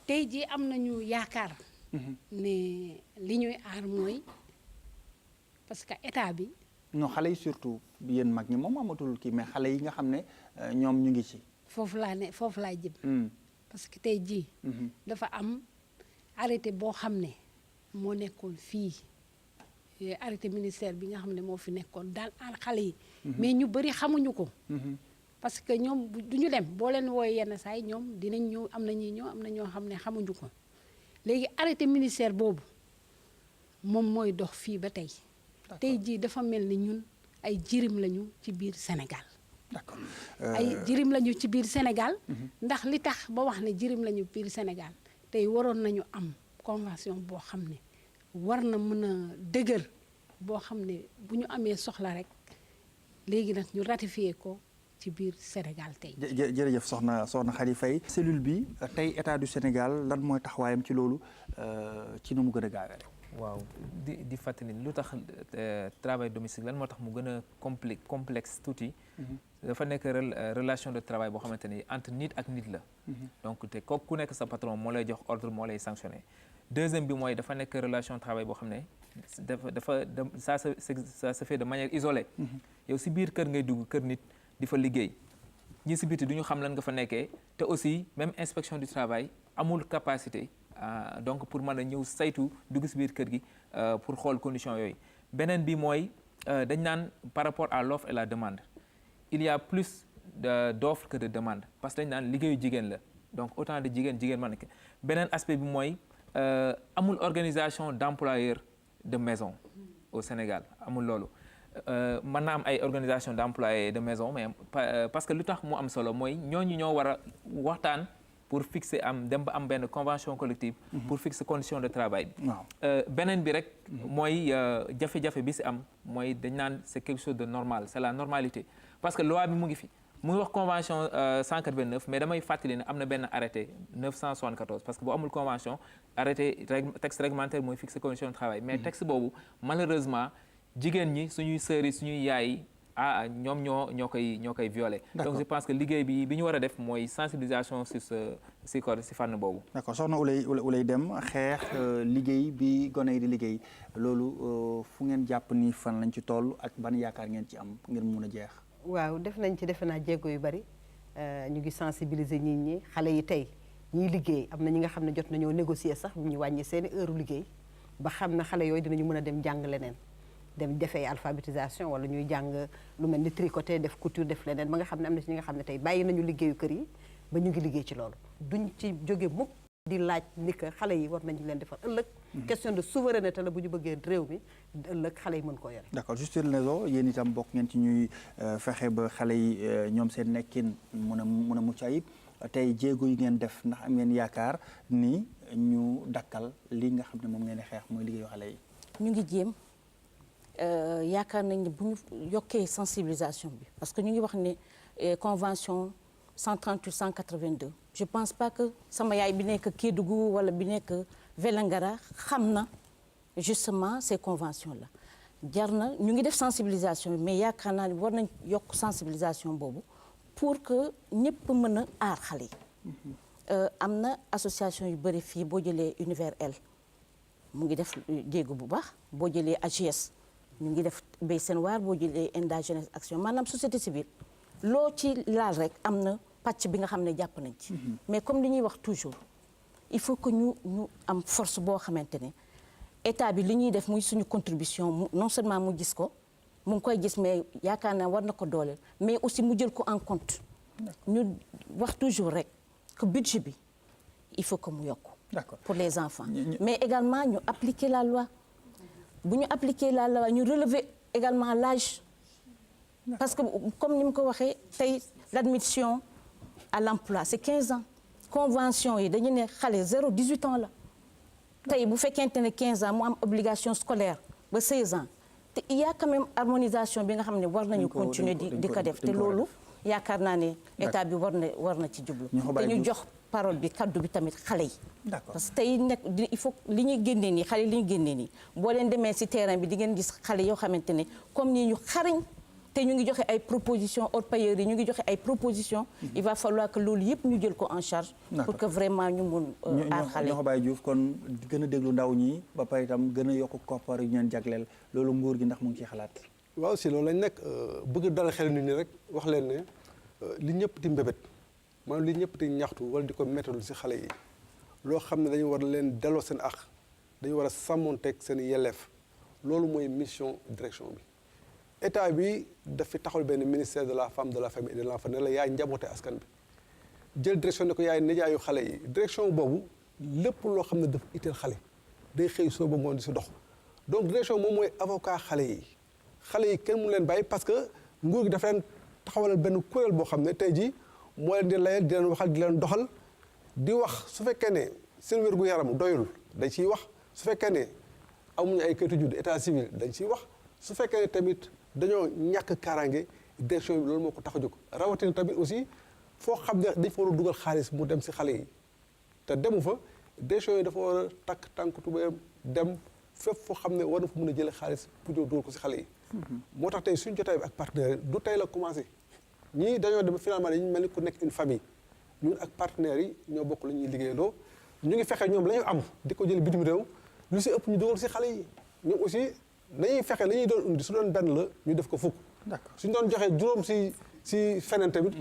tey jii am nañu yaakaar. ne li ñuy aar mooy parce que état bi. non xale yi surtout yéen mag ñi moom amatul kii mais xale yi nga xam ne ñoom ñu ngi ci. foofu laay jëm. parce que tey jii. dafa am arrêté boo xam ne moo nekkoon fii arrêté ministère bi nga xam ne moo fi nekkoon daal aar xale yi. mais ñu bëri xamuñu ko. parce que ñoom du ñu dem boo leen wooyee yenn saa yi ñoom dinañ ñëw am na ñuy ñëw am na ñoo xam ne xamuñu ko léegi arrêté ministère boobu moom mooy dox fii ba tey. tey jii dafa mel ni ñun ay jirim lañu ci biir Sénégal. d'accord. ay jirim lañu ci biir Sénégal. ndax li tax ba wax ne jirim lañu biir Sénégal tey waroon nañu am convention boo xam ne war na mën a dëgër boo xam ne bu ñu amee soxla rek léegi nag ñu ratifié ko ci biir Sénégal tey. jërëjëf soxna Khady Faye. cellule bi tey état du Sénégal lan mooy taxawaayam ci loolu ci nu mu gën a gaawee rek. waaw di fàttali lu tax travail domestique lan moo tax mu gën a complexe tuuti dafa nekk relation de travail boo xamante ni entre nit ak nit la. donc te kooku ku nekk sa patron moo lay jox ordre moo lay sanctionné. deuxième bi mooy dafa nekk relation de travail boo xam ne ça se fait de manière isolée. yow si biir kër ngay dugg kër nit di fa liggéey ñi si biti du ñu xam lan nga fa nekkee te aussi même inspection du travail amul capacité donc pour mën a ñëw saytu dugg si biir kër gi pour xool condition yooyu. beneen bi mooy dañ naan par rapport à l'offre et la demande il y a plus d'offres que de demande parce que dañ naan liggéeyu jigéen la donc autant de jigéen mën na ko. beneen aspect bi mooy amul organisation d'employeurs de maison au Sénégal amul loolu. mën na am ay organisation d'employés de maison mais parce que lu tax mu am solo mooy ñooñu ñoo war a waxtaan pour fixer dem ba am benn convention collective pour fixer condition de travail bi. beneen bi rek mooy jafe-jafe bi si am mooy dañ naan c'est quelque chose de normal c'est la normalité parce que loi bi mu ngi fi mu ngi wax convention 189 mais damay fàttali ne am na benn arrêté 974 parce que bu amul convention arrêté texte réglementaire mooy fixer condition de travail mais texte boobu malheureusement jigéen ñi suñuy sœurs yi suñuy yaay yi ñoom ñoo koy violer. donc je pense que liggéey bi ñu war a def mooy sensibilisation si fànn boobu. d'accord soxna Ouleye Deme xeex liggéey bi gone yi di liggéey loolu fu ngeen jàpp ni fan lañ ci toll ak ban yaakaar ngeen ci am ngir mun a jeex. waaw def nañ ci defe naa jéego yu bari ñu ngi sensibiliser nit ñi xale yi tey ñiy liggéey am na ñi nga xam ne jot nañoo négocier sax ñu wàññi seeni heure liggéey ba xam ne xale yooyu dinañu mën a dem jàng leneen. dem defee alphabétisation wala ñuy jàng lu mel ni tricoter def couture def leneen ba nga xam ne am na ci ñi nga xam ne tey bàyyi nañu liggéeyu kër yi ba ñu ngi liggéey ci loolu duñ ci jóge mukk di laaj ni que xale yi war nañu leen defar ëllëg question de souveraineté la bu ñu bëggee réew mi ëllëg xale yi mën koo yore. d'accord Justine Lezo yéen itam bokk ngeen ci ñuy fexe ba xale yi ñoom seen nekkin mën a mucc ayib tey jéego yi ngeen def ndax am ngeen yaakaar ni ñu dakkal li nga xam ne moom ngeen di xeex mooy liggéeyu xale yi. ñu ngi jéem. yaakaar nañ ne bu ñu yokkee sensibilisation bi parce que ñu ngi wax ne convention 138 182 je pense pas que sama yaay bi nekk Kédougou wala bi nekk Vélingara xam na justement ces conventions là jar na ñu ngi def sensibilisation bi mais yaakaar naa ne war nañ yokk sensibilisation boobu pour que ñëpp mën a aar xale yi am na association yu bëri fii boo jëlee Univers L mu ngi def jéego bu baax boo jëlee AGS ñu ngi def béy seen waar boo jëlee Enda Jeunesse Action maanaam société civile loo ci laal rek am na pàcc bi nga xam ne jàpp nañ ci. mais comme li ñuy wax toujours il faut que ñu am force boo xamante ne état bi li ñuy def muy suñu contribution non seulement mu gis ko mu ngi koy gis mais yaakaar naa war na ko dooleel mais aussi mu jël ko en compte. ñu wax toujours rek que budget bi il faut que mu yokk. d'accord pour les enfants. mais également ñu appliquer la loi. bu ñu appliquer la loi ñu relever également l'âge parce que comme ni mu ko waxee tey l'admission à l'emploi c'est 15 ans convention yi dañu ne xale 0-18 ans la tey bu fekkente ne 15 ans mu am obligation scolaire ba 16 ans te il y a quand même harmonisation bi nga xam ne war nañu continuer di ko def te loolu yaakaar naa ne état bi war na ci jublu te ñu jox parole bi kaddu bi tamit xale yi. parce que tey nekk il faut li ñuy génnee nii xale yi li ñuy génnee nii boo leen demee ci terrain bi di ngeen gis xale yoo xamante ne comme nii ñu xarañ te ñu ngi joxe ay propositions orpailleurs yi ñu ngi joxe ay propositions. il va falloir que loolu yëpp ñu jël ko en charge. pour que vraiment ñu mun aar xale ñoo ko bàyyi Diouf kon gën a déglu ndaw ñi ba pare itam gën a yokk koppar yu ñu leen jagleel loolu nguur gi ndax mu ngi ciy xalaat. waaw si loolu lañ nekk bëgg dara xel nit ñi rek wax leen ne li ñëpp di mbébét maanaam li ñëpp di ñaxtu wala di ko méttal si xale yi loo xam ne dañu war leen delloo seen àq dañu war a sàmmonteeg seen yelleef loolu mooy mission direction bi état bi dafi taxawal benn ministère de la femme de la famille et de l'enfant ne la yaay njaboote askan bi jël direction ne ko yaay nijaayu xale yi direction boobu lépp loo xam ne dafa itteel xale day xëy soo ba ngoon di si dox donc direction moom mooy avocat xale yi kenn mënu leen bàyyi parce que nguur gi dafa leen taxawalal benn kuréel boo xam ne tey jii moo leen di layal di leen waxal di leen doxal di wax su fekkee ne seen wér-gu-yaram doyul dañ ciy wax su fekkee ne amuñu ay kayitu juddu état civil dañ ciy wax su fekkee ne tamit dañoo ñàkk kaaraange direction bi loolu moo ko tax a jóg rawatina tamit aussi foo xam ne dañ fa war a dugal xaalis mu dem si xale yi te demu fa direction yi dafa war a takk tànk tubéyam dem fépp foo xam ne war na fa mën a jëlee xaalis pour ñëw dugal ko si xale yi moo tax tey suñu jotaay bi ak partenaire du tey la commencé ñii dañoo dem finalement dañu mel ni ku nekk une famille ñun ak partenaires yi ñoo bokk lu ñuy liggéeyandoo ñu ngi fexe ñoom la ñu am di ko jël bitim réew lu si ëpp ñu dugal si xale yi ñoom aussi dañuy fexe la ñuy doon indi su doon benn la ñu def ko fukk. d'accord suñu doon joxee juróom si feneen tamit.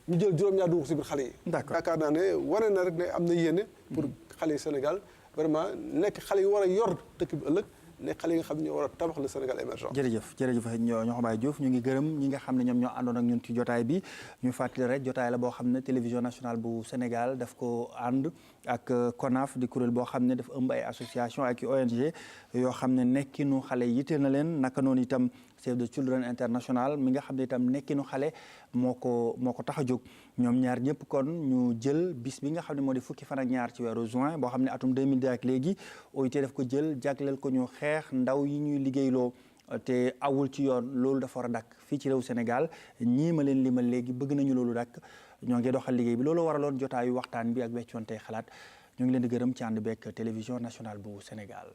ñu jël juróom-ñaar dugal si biir xale yi. d'accord yaakaar naa ne wane na rek ne am na yéene pour xale yi Sénégal vraiment nekk xale yi war a yor dëkk bi ëllëg. ne xale yi nga xam ne ñoo war a tabax le Sénégal émergent. jërëjëf ñoo Baye Diouf ñu ngi gërëm ñi nga xam ne ñoom ñoo àndoon ak ñun ci jotaay bi ñu fàttali rek jotaay la boo xam ne télévision nationale bu Sénégal daf ko ànd ak CONAF di kuréel boo xam ne dafa ëmb ay association ak ONG yoo xam ne nekkinu xale yitteel na leen naka noonu itam Save the Children International mi nga xam ne itam nekkinu xale moo ko tax a jóg ñoom ñaar ñëpp kon ñu jël bis bi nga xam ne moo di fukki fan ak ñaar ci weeru juin boo xam ne atum 2002 ak léegi OIT daf ko jël jagleel ko ñu xeex ndaw yi ñuy liggéeyloo te awul ci yoon loolu dafa war a dakk fii ci réew Sénégal ñii ma leen limal léegi bëgg nañu loolu dakk ñoo ngi doxal liggéey bi loolu waraloon jotaayu waxtaan bi ak weccoonte xalaat ñu ngi leen di gërëm ci ànd beeg télévision nationale bu Sénégal.